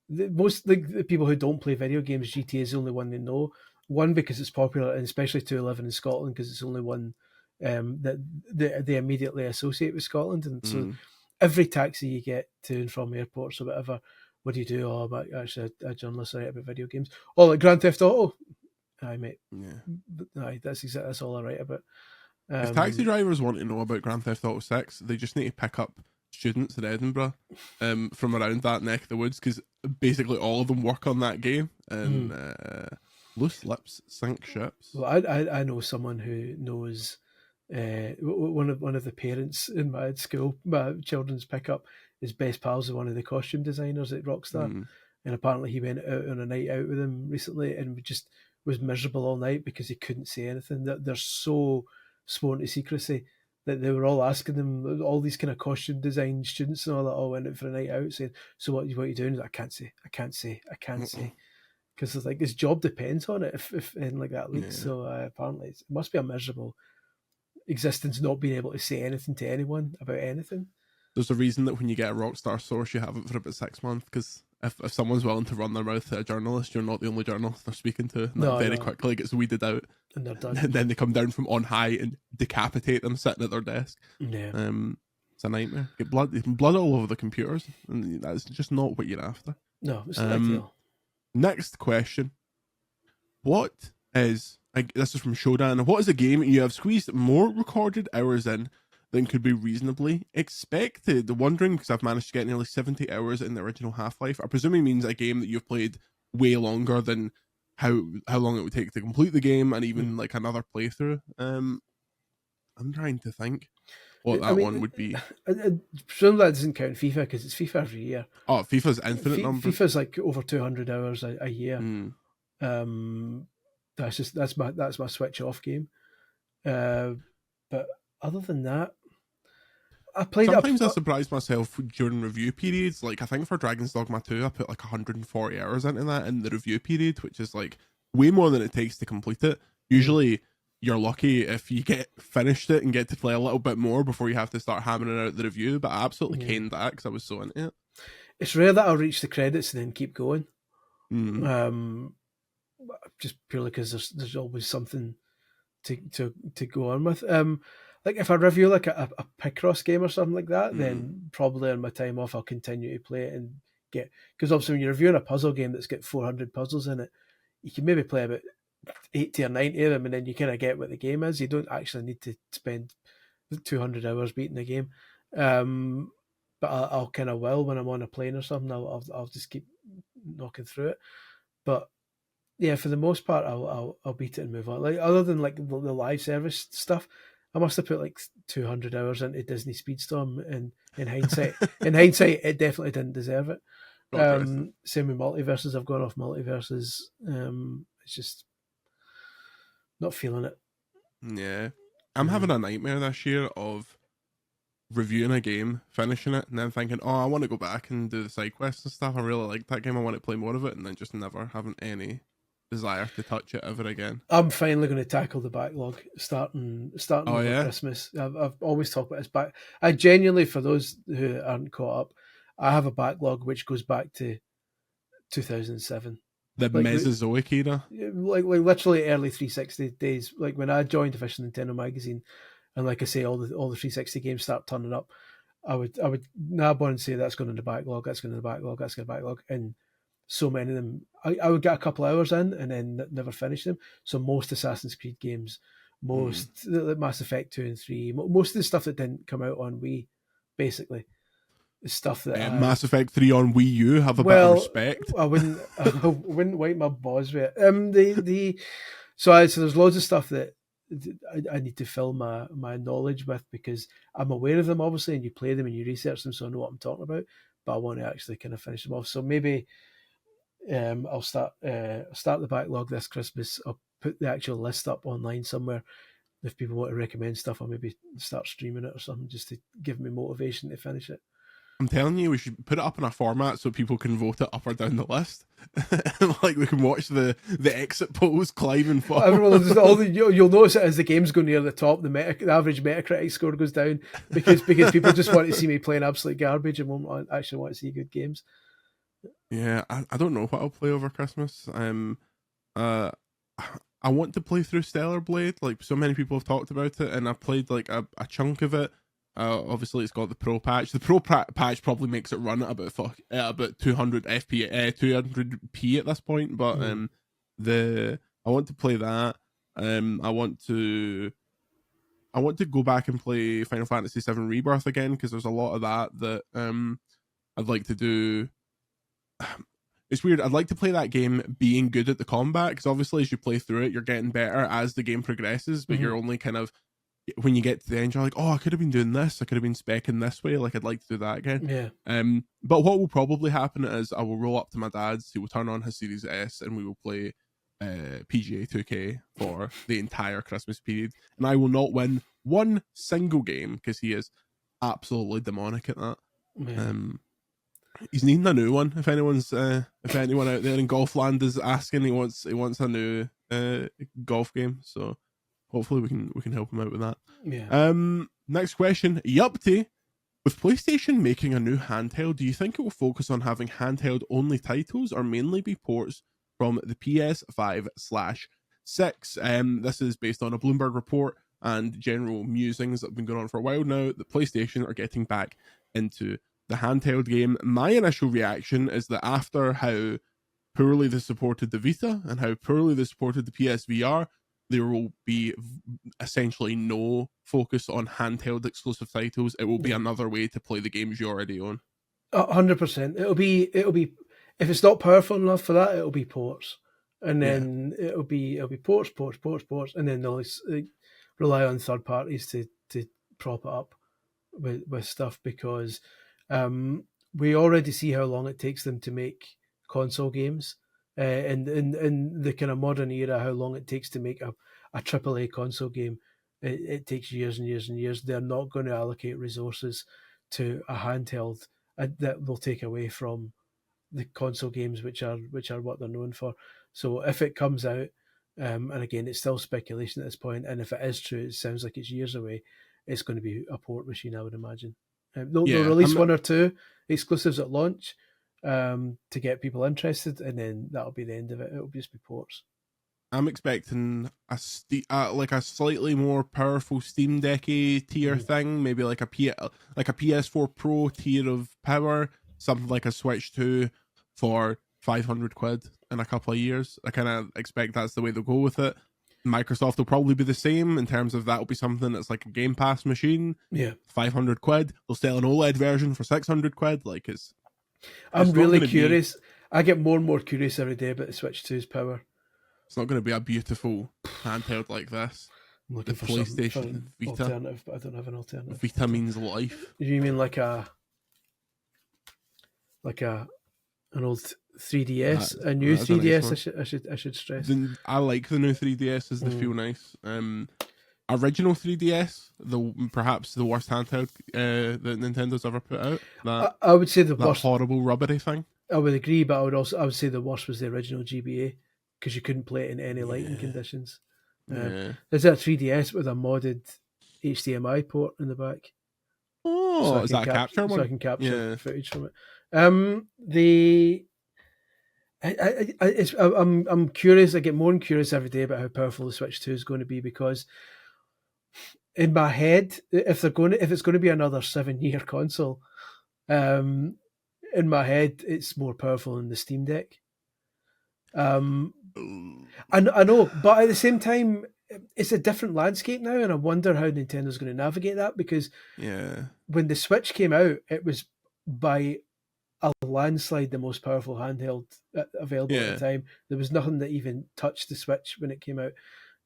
the people who don't play video games, GTA is the only one they know. One, because it's popular, and especially two, living in Scotland, because it's the only one that they immediately associate with Scotland. And so every taxi you get to and from airports or whatever, what do you do? Oh, I'm actually a journalist, I write about video games. Oh, like Grand Theft Auto. Aye, mate. Yeah. Aye, that's all I write about. If taxi drivers want to know about Grand Theft Auto 6, they just need to pick up students in Edinburgh from around that neck of the woods, because basically all of them work on that game. And loose lips sink ships. Well, I know someone who knows one of the parents in my school, my children's pickup, is best pals with one of the costume designers at Rockstar. And apparently he went out on a night out with him recently and just was miserable all night because he couldn't say anything. They're so sworn to secrecy that they were all asking them, all these kind of costume design students and all that, all went out for a night out saying, "So what are you doing?" Like, I can't say. Because it's like his job depends on it if anything like that leaks. So apparently it must be a miserable existence not being able to say anything to anyone about anything. There's a reason that when you get a Rockstar source, you have it for about 6 months, because if someone's willing to run their mouth at a journalist, you're not the only journalist they're speaking to. And that very quickly gets weeded out. And they're done. And then they come down from on high and decapitate them sitting at their desk. Yeah. It's a nightmare. Get blood all over the computers, and that's just not what you're after. No, it's not ideal. Next question. What is, this is from Shodan, what is a game you have squeezed more recorded hours in than could be reasonably expected? Wondering, because I've managed to get nearly 70 hours in the original Half-Life. I presume it means a game that you've played way longer than how long it would take to complete the game, and even like another playthrough. I'm trying to think what that one would be. Presumably that doesn't count FIFA because it's FIFA every year. Oh, FIFA's infinite numbers. FIFA's like over 200 hours a year. That's my switch off game. But other than that, Sometimes I surprise myself during review periods. Like I think for Dragon's Dogma 2, I put like 140 hours into that in the review period, which is like way more than it takes to complete it. Usually you're lucky if you get finished it and get to play a little bit more before you have to start hammering out the review, but I absolutely caned that because I was so into it. It's rare that I'll reach the credits and then keep going. Just purely because there's always something to go on with. Like if I review like a Picross game or something like that, then probably on my time off I'll continue to play it and get, because obviously when you're reviewing a puzzle game that's got 400 puzzles in it, you can maybe play about 80 or 90 of them and then you kind of get what the game is. You don't actually need to spend 200 hours beating the game. But I'll kind of will when I'm on a plane or something. I'll just keep knocking through it. But yeah, for the most part, I'll beat it and move on. Like other than like the live service stuff, I must have put like 200 hours into Disney Speedstorm, and in hindsight, it definitely didn't deserve it. Same with multiverses. I've gone off multiverses. It's just not feeling it. Yeah, I'm having a nightmare this year of reviewing a game, finishing it, and then thinking, oh, I want to go back and do the side quests and stuff. I really like that game. I want to play more of it, and then just never having any desire to touch it ever again. I'm finally going to tackle the backlog starting over Christmas. I've always talked about this back. I genuinely, for those who aren't caught up, I have a backlog which goes back to 2007. The Mesozoic era? Like literally early 360 days. Like when I joined Official Nintendo Magazine, and like I say, all the 360 games start turning up, I would nab on and say that's going in the backlog, that's going in the backlog, that's going in the backlog, and so many of them, I would get a couple of hours in and then never finish them. So most Assassin's Creed games, most Mass Effect 2 and 3, most of the stuff that didn't come out on Wii, basically, is stuff that Mass Effect 3 on Wii U, have a bit of respect. I wouldn't wipe my balls with it. So there's loads of stuff that I need to fill my knowledge with, because I'm aware of them obviously, and you play them and you research them, so I know what I'm talking about, but I want to actually kind of finish them off. So maybe I'll start the backlog this Christmas. I'll put the actual list up online somewhere. If people want to recommend stuff, I'll maybe start streaming it or something just to give me motivation to finish it. I'm telling you, we should put it up in a format so people can vote it up or down the list. Like we can watch the exit polls climb and fall. You'll notice it as the games go near the top, the average Metacritic score goes down because people just want to see me playing absolute garbage and won't actually want to see good games. Yeah, I don't know what I'll play over Christmas. I want to play through Stellar Blade. Like so many people have talked about it, and I played like a chunk of it. Obviously, it's got the Pro patch. The Pro patch probably makes it run at about 200 FPS, 200p at this point. But I want to play that. I want to go back and play Final Fantasy VII Rebirth again, because there's a lot of that I'd like to do. It's weird. I'd like to play that game being good at the combat, because obviously as you play through it, you're getting better as the game progresses, but you're only kind of, when you get to the end, you're like, oh, I could have been doing this. I could have been speccing this way. Like, I'd like to do that again. Yeah. But what will probably happen is I will roll up to my dad's. He will turn on his Series S, and we will play PGA 2K for the entire Christmas period. And I will not win one single game, because he is absolutely demonic at that. Yeah. He's needing a new one. If anyone out there in golf land is asking, he wants a new golf game. So hopefully we can help him out with that. Yeah. Next question. Yupty. With PlayStation making a new handheld, do you think it will focus on having handheld only titles, or mainly be ports from the PS5/6? This is based on a Bloomberg report and general musings that have been going on for a while now. The PlayStation are getting back into the handheld game. My initial reaction is that after how poorly they supported the Vita and how poorly they supported the PSVR, there will be essentially no focus on handheld exclusive titles. It will be another way to play the games you already own. 100%. It'll be if it's not powerful enough for that, it'll be ports, and then it'll be ports, and then they'll rely on third parties to prop it up with stuff, because we already see how long it takes them to make console games, and in the kind of modern era, how long it takes to make a AAA console game. It takes years and years and years. They're not going to allocate resources to a handheld that will take away from the console games, which are what they're known for. So if it comes out, and again, it's still speculation at this point, and if it is true, it sounds like it's years away. It's going to be a port machine, I would imagine. They'll release one or two exclusives at launch to get people interested, and then that'll be the end of it. It'll just be ports. I'm expecting a slightly more powerful Steam Deck tier thing, maybe like a PS4 Pro tier of power, something like a Switch 2 for 500 quid in a couple of years. I kind of expect that's the way they'll go with it. Microsoft will probably be the same in terms of that'll be something that's like a Game Pass machine. Yeah, 500 quid. They'll sell an OLED version for 600 quid. Like I'm really curious. I get more and more curious every day about the Switch 2's power. It's not going to be a beautiful handheld like this. I'm looking for PlayStation Vita alternative, but I don't have an alternative. Vita means life. You mean like an old 3DS, a new 3DS? I should stress. I like the new 3DSs. They feel nice. Original 3DS, perhaps the worst handheld that Nintendo's ever put out. I would say the worst, horrible rubbery thing. I would agree, but I would say the worst was the original GBA, because you couldn't play it in any lighting conditions. There's a 3DS with a modded HDMI port in the back. Oh, so is that a capture one? So I can capture footage from it. I'm curious. I get more and curious every day about how powerful the Switch 2 is going to be, because in my head, if it's going to be another 7-year console, in my head, it's more powerful than the Steam Deck. I know, but at the same time, it's a different landscape now, and I wonder how Nintendo's going to navigate that, because when the Switch came out, it was by a landslide the most powerful handheld available at the time. There was nothing that even touched the Switch when it came out.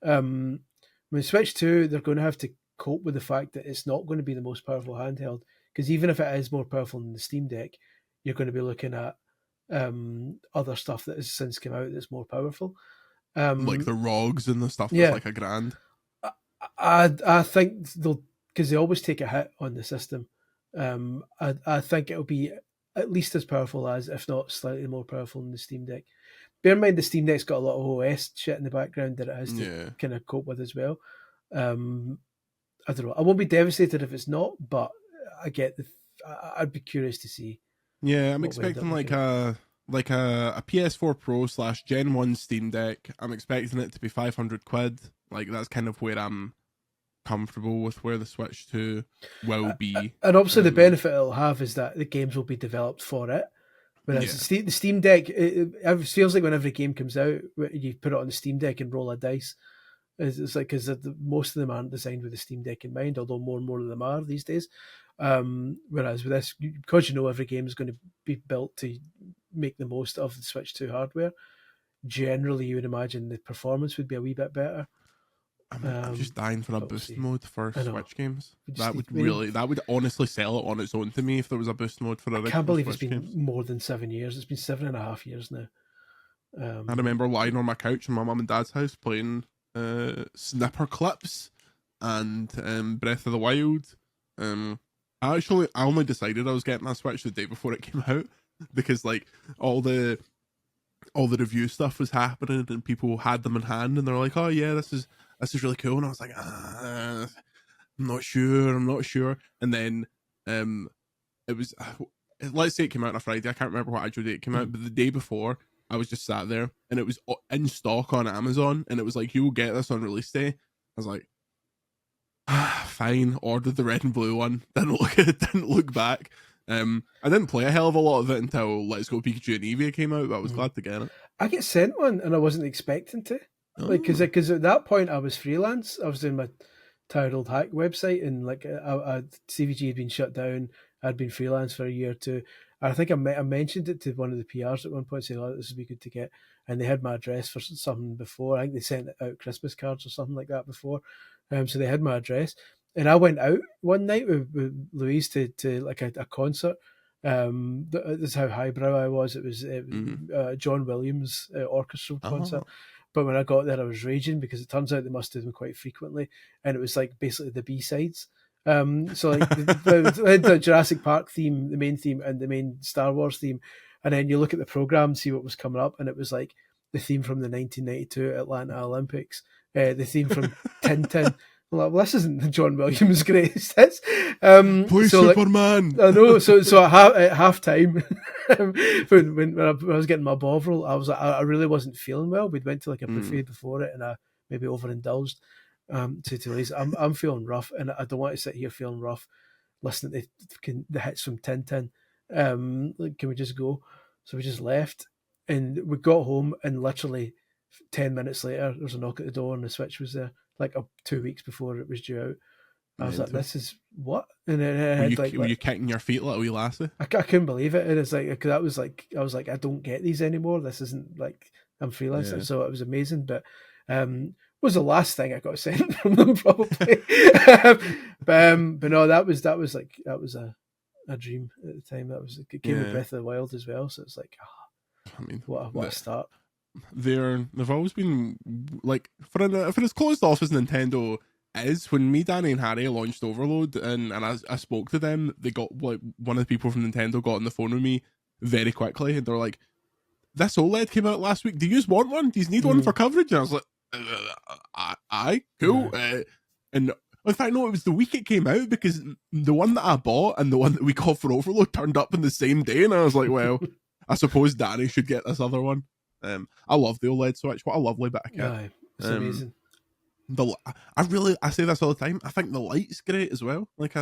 When Switch 2, they're going to have to cope with the fact that it's not going to be the most powerful handheld, because even if it is more powerful than the Steam Deck, you're going to be looking at other stuff that has since come out that's more powerful, like the ROGs and the stuff that's like $1,000. I think because they always take a hit on the system. I think it'll be at least as powerful as, if not slightly more powerful than the Steam Deck. Bear in mind, the Steam Deck's got a lot of OS shit in the background that it has to kind of cope with as well. I don't know. I won't be devastated if it's not, but I'd be curious to see. Yeah, I'm expecting like a PS4 Pro / Gen 1 Steam Deck. I'm expecting it to be 500 quid. Like, that's kind of where I'm comfortable with where the Switch 2 will be. And obviously the benefit it'll have is that the games will be developed for it. Whereas the Steam Deck, it feels like when every game comes out, you put it on the Steam Deck and roll a dice. It's like, because most of them aren't designed with the Steam Deck in mind, although more and more of them are these days. Whereas with this, because every game is going to be built to make the most of the Switch 2 hardware, generally you would imagine the performance would be a wee bit better. I'm just dying for a boost mode for Switch games. That would honestly sell it on its own to me if there was a boost mode for it. I can't believe it's been more than 7 years. It's been 7.5 years now. I remember lying on my couch in my mum and dad's house playing Snipper Clips and Breath of the Wild. I only decided I was getting my Switch the day before it came out, because like all the review stuff was happening and people had them in hand and they're like, oh yeah, this is really cool, and I was like, I'm not sure. And then it was, let's say it came out on a Friday, I can't remember what actual day it came out, but the day before I was just sat there and it was in stock on Amazon, and it was like, you will get this on release day. I was like, fine, ordered the red and blue one, didn't look back. I didn't play a hell of a lot of it until Let's Go Pikachu and Eevee came out, but I was glad to get it. I get sent one and I wasn't expecting to. Because at that point I was freelance. I was doing my tired old hack website, and like CVG had been shut down. I'd been freelance for a year or two. And I think I mentioned it to one of the PRs at one point, saying, "Oh, this would be good to get." And they had my address for something before. I think they sent out Christmas cards or something like that before. So they had my address. And I went out one night with Louise to like a concert. This is how highbrow I was. It was John Williams orchestral concert. But when I got there, I was raging because it turns out they must do them quite frequently, and it was like basically the B-sides. So like the Jurassic Park theme, the main theme, and the main Star Wars theme, and then you look at the program, see what was coming up, and it was like the theme from the 1992 Atlanta Olympics, the theme from Tintin. I'm like, well, this isn't the John Williams greatest hits. Play so Superman. I know. So at half time, when I was getting my bovril, I was like, I really wasn't feeling well. We'd went to like a buffet before it, and I maybe overindulged. To Lisa, I'm feeling rough, and I don't want to sit here feeling rough, listening to the hits from Tintin. Like, can we just go? So we just left, and we got home, and literally 10 minutes later, there was a knock at the door, and the Switch was there. Like 2 weeks before it was due out. I was like, "This is what?" And then were you kicking your feet like a wee lassie? I couldn't believe it, and it's like, because I was like, I don't get these anymore. This isn't like I'm freelancing, so it was amazing. But was the last thing I got sent from them probably. but no, that was a dream at the time. It came with Breath of the Wild as well. So it's like, I mean, what a start. They've always been like for as closed off as Nintendo is. When me, Danny, and Harry launched Overload, and I spoke to them, they got like one of the people from Nintendo got on the phone with me very quickly, and they're like, "This OLED came out last week. Do you want one? Do you need one for coverage?" And I was like, "Aye, cool." And in fact, no, it was the week it came out, because the one that I bought and the one that we got for Overload turned up in the same day, and I was like, "Well, I suppose Danny should get this other one." I love the OLED Switch. What a lovely bit of kit. Aye, it's amazing. I say this all the time. I think the light's great as well. Like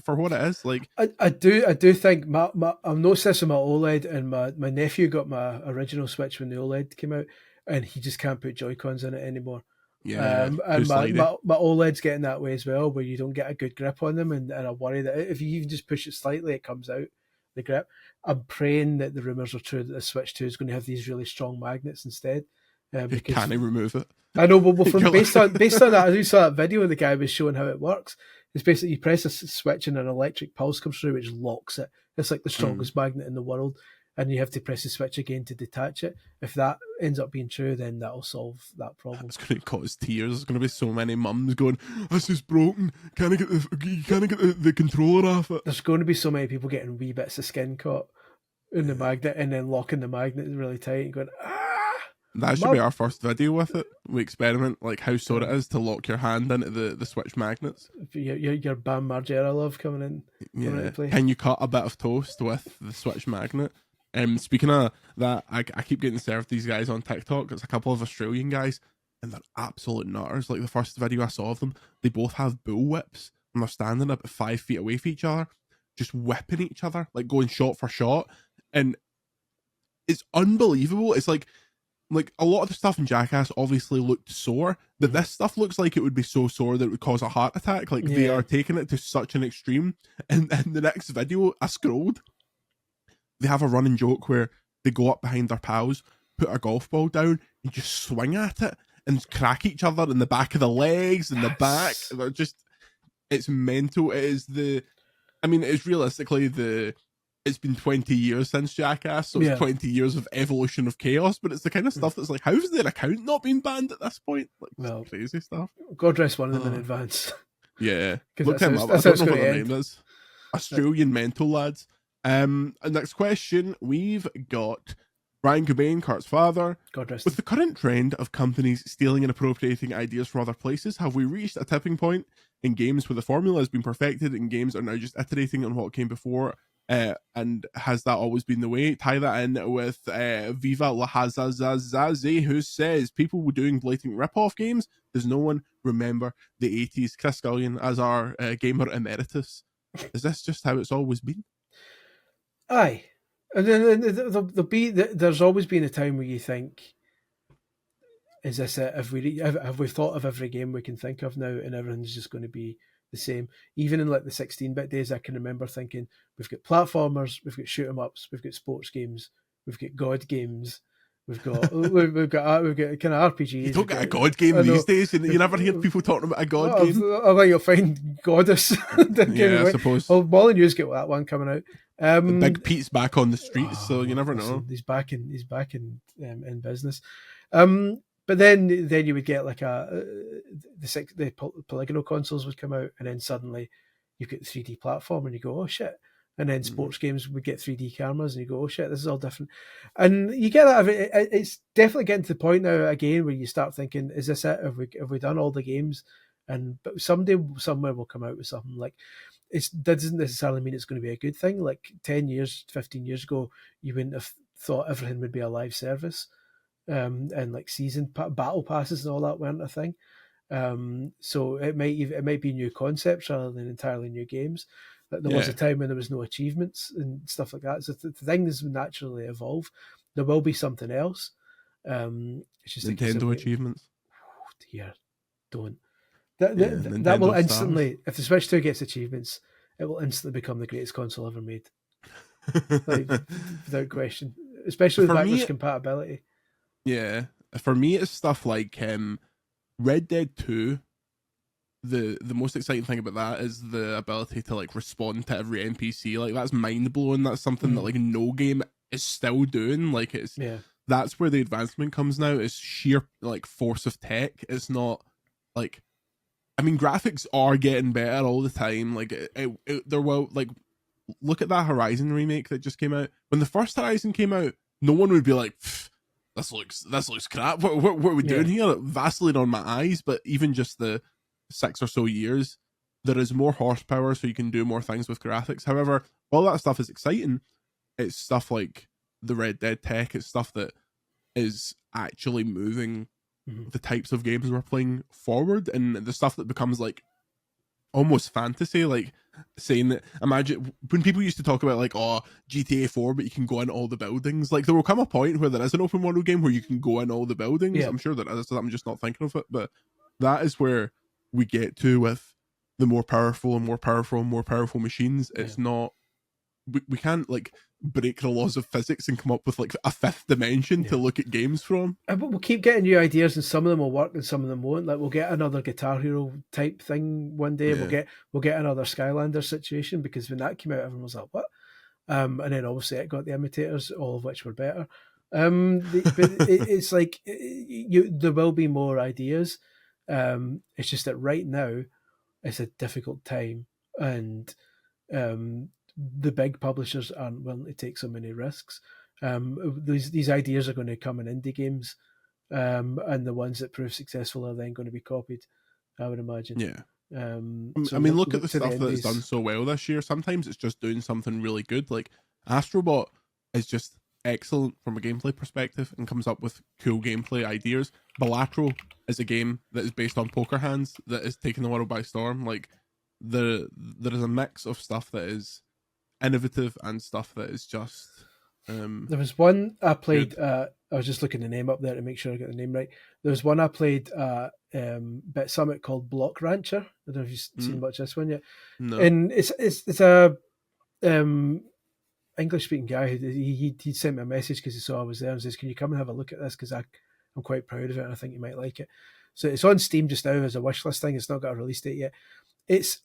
for what it is. Like I do think I've noticed this with my OLED, and my nephew got my original Switch when the OLED came out, and he just can't put Joy-Cons in it anymore. Yeah, and my OLED's getting that way as well, where you don't get a good grip on them, and I worry that if you even just push it slightly, it comes out the grip. I'm praying that the rumours are true that the Switch 2 is going to have these really strong magnets instead. Because can I remove it? I know, but based on that, I saw that video, the guy was showing how it works. It's basically you press a switch and an electric pulse comes through, which locks it. It's like the strongest magnet in the world, and you have to press the switch again to detach it. If that ends up being true, then that'll solve that problem. It's going to cause tears. There's going to be so many mums going, "This is broken. Can I get the controller off it?" There's going to be so many people getting wee bits of skin caught in the magnet, and then locking the magnet really tight and going, "Ah!" That should be our first video with it. We experiment like how sore it is to lock your hand into the Switch magnets. Your Bam Margera love coming into play. Can you cut a bit of toast with the Switch magnet? Speaking of that, I keep getting served these guys on TikTok. It's a couple of Australian guys, and they're absolute nutters. Like the first video I saw of them, they both have bull whips, and they're standing about 5 feet away from each other, just whipping each other, like going shot for shot, and it's unbelievable. It's like a lot of the stuff in Jackass obviously looked sore, but this stuff looks like it would be so sore that it would cause a heart attack. Like they are taking it to such an extreme. And the next video, I scrolled, they have a running joke where they go up behind their pals, put a golf ball down, and just swing at it and crack each other in the back of the legs and the back. They're just, it's mental. It is it's realistically it's been 20 years since Jackass, so it's 20 years of evolution of chaos, but it's the kind of stuff that's like, how has their account not been banned at this point? Like, crazy stuff. God rest one of them in advance. Yeah. Look them up. I don't know what their name is. Australian mental lads. Next question, we've got Brian Cobain, Kurt's father. God rest With the current trend of companies stealing and appropriating ideas from other places, have we reached a tipping point in games where the formula has been perfected and games are now just iterating on what came before? And has that always been the way? Tie that in with Viva La Hazazazazi, who says people were doing blatant rip-off games. Does no one remember the 80s? Chris Scullion as our gamer emeritus. Is this just how it's always been? Aye. And then there's always been a time where you think, is this it? Have we thought of every game we can think of now, and everything's just going to be the same? Even in like the 16-bit days, I can remember thinking, we've got platformers, we've got shoot 'em ups, we've got sports games, we've got god games, We've got kind of RPGs. You don't get a God game these days. You never hear people talking about a God game. I think you'll find Goddess. Yeah, I suppose. Well, Molyneux's got that one coming out. Big Pete's back on the streets, so you never know. He's back in business. But then you would get like the polygonal consoles would come out, and then suddenly you get 3D platform, and you go, oh shit. And then sports games would get 3D cameras, and you go, oh shit, this is all different. And you get that. It's definitely getting to the point now again where you start thinking, is this it? Have we done all the games? But someday somewhere will come out with something like that doesn't necessarily mean it's going to be a good thing. Like 10 years, 15 years ago, you wouldn't have thought everything would be a live service. And like season battle passes and all that weren't a thing. So it might be new concepts rather than entirely new games. There was a time when there was no achievements and stuff like that. So things naturally evolve. There will be something else. It's just Nintendo achievements. Oh dear, don't. That will instantly, if the Switch 2 gets achievements, it will instantly become the greatest console ever made. Like, without question. Especially with backwards compatibility. Yeah. For me, it's stuff like Red Dead 2. The most exciting thing about that is the ability to like respond to every NPC. Like that's mind blowing. That's something that like no game is still doing. Like that's where the advancement comes now. Is sheer like force of tech. It's not like, I mean, graphics are getting better all the time. Like there will like, look at that Horizon remake that just came out. When the first Horizon came out, no one would be like, this looks crap. What are we doing here? Vaseline on my eyes. But even just the 6 or so years, there is more horsepower, so you can do more things with graphics. However, all that stuff is exciting. It's stuff like the Red Dead tech. It's stuff that is actually moving the types of games we're playing forward, and the stuff that becomes like almost fantasy, like saying that, imagine when people used to talk about like, oh, GTA 4, but you can go in all the buildings. Like there will come a point where there is an open world game where you can go in all the buildings. I'm sure there is. I'm just not thinking of it, but that is where we get to with the more powerful and more powerful and more powerful machines. It's not, we can't like break the laws of physics and come up with like a fifth dimension to look at games from. But we'll keep getting new ideas, and some of them will work and some of them won't. Like we'll get another Guitar Hero type thing one day. We'll get another Skylander situation, because when that came out, everyone was like, what? And then obviously it got the imitators, all of which were better. But it's like there will be more ideas. It's just that right now it's a difficult time, and the big publishers aren't willing to take so many risks. These ideas are going to come in indie games, and the ones that prove successful are then going to be copied, I would imagine. So I mean, look at the stuff that has done so well this year. Sometimes it's just doing something really good. Like Astrobot is just excellent from a gameplay perspective and comes up with cool gameplay ideas. Balatro is a game that is based on poker hands that is taking the world by storm. Like there is a mix of stuff that is innovative and stuff that is just there was one I played, I was just looking the name up there to make sure I get the name right. There was one I played Bit Summit called Block Rancher. I don't know if you've seen much of this one yet. No. And it's a English speaking guy. He sent me a message because he saw I was there and says, can you come and have a look at this, because I'm quite proud of it and I think you might like it. So it's on Steam just now as a wish list thing. It's not got a release date yet. It's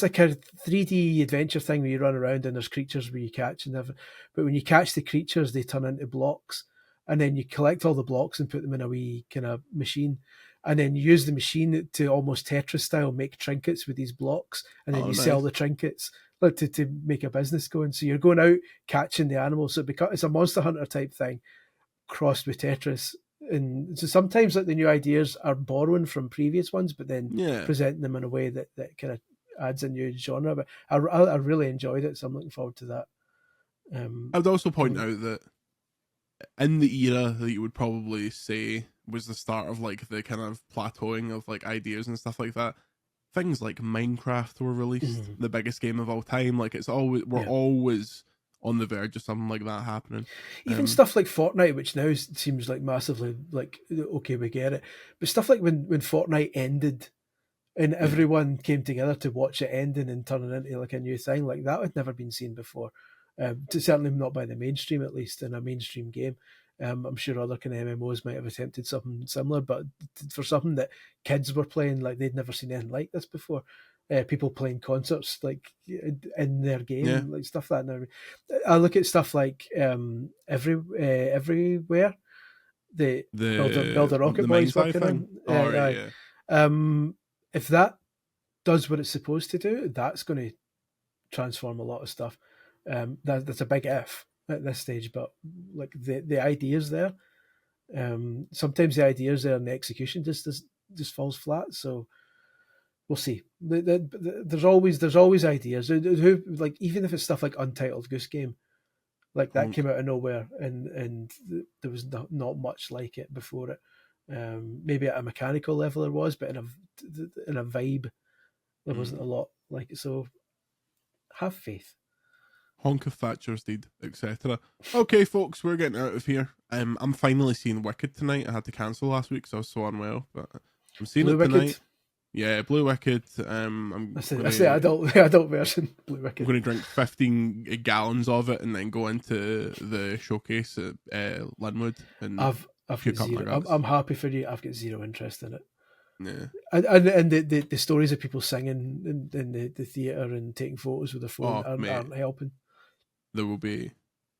like a 3D adventure thing where you run around and there's creatures where you catch and everything. But when you catch the creatures, they turn into blocks, and then you collect all the blocks and put them in a wee kind of machine, and then you use the machine to almost Tetris style make trinkets with these blocks, and then sell the trinkets to make a business going. So you're going out catching the animals. So it's a Monster Hunter type thing crossed with Tetris. And so sometimes like the new ideas are borrowing from previous ones, but then presenting them in a way that kind of adds a new genre. But I really enjoyed it, so I'm looking forward to that. I would also point out that in the era that you would probably say was the start of like the kind of plateauing of like ideas and stuff like that, things like Minecraft were released, the biggest game of all time. Like it's always, we're always on the verge of something like that happening. Even stuff like Fortnite, which now seems like massively like, okay, we get it. But stuff like when Fortnite ended and everyone came together to watch it ending and turning into like a new thing, like that had never been seen before. Certainly not by the mainstream, at least in a mainstream game. I'm sure other kind of MMOs might have attempted something similar, but for something that kids were playing, like they'd never seen anything like this before. People playing concerts like in their game, like stuff like that. I look at stuff like everywhere. The build a rocket boys working on. If that does what it's supposed to do, that's going to transform a lot of stuff. That's a big if at this stage, but like the ideas there. Sometimes the ideas there and the execution just falls flat. So we'll see. There's always ideas. Who, like, even if it's stuff like Untitled Goose Game, like that came out of nowhere, and there was not much like it before it. Maybe at a mechanical level there was, but in a vibe there wasn't a lot like it. So have faith. Honk of Thatcher's deed, etc. Okay, folks, we're getting out of here. I'm finally seeing Wicked tonight. I had to cancel last week because I was so unwell, but I'm seeing Blue it tonight. Wicked. Yeah, Blue Wicked. That's the adult version. Blue Wicked. I'm going to drink 15 gallons of it and then go into the showcase at Linwood. And I've got zero. I'm happy for you. I've got zero interest in it. Yeah. And the stories of people singing in the theatre and taking photos with their phone aren't helping. There will be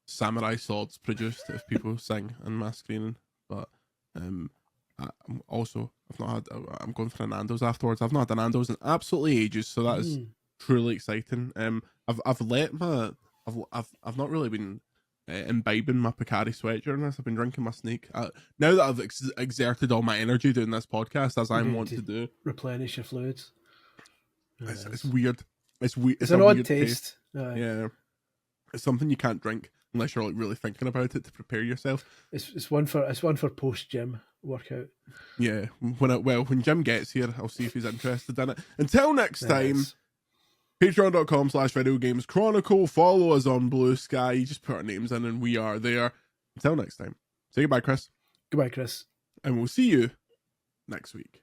samurai swords produced if people sing and mass screening, but I'm going for a Nando's afterwards. I've not had a Nando's in absolutely ages, so that is truly exciting. I've not really been imbibing my Picari sweat during this. I've been drinking my Sneak. Now that I've exerted all my energy doing this podcast, as I want to do, replenish your fluids. It's weird. It's an odd taste. Yeah, it's something you can't drink unless you're like really thinking about it to prepare yourself. It's one for post gym workout. Yeah, when Jim gets here, I'll see if he's interested in it. Until next time. Patreon.com/Video Games Chronicle. Follow us on Blue Sky. You just put our names in and we are there. Until next time. Say goodbye, Chris. Goodbye, Chris. And we'll see you next week.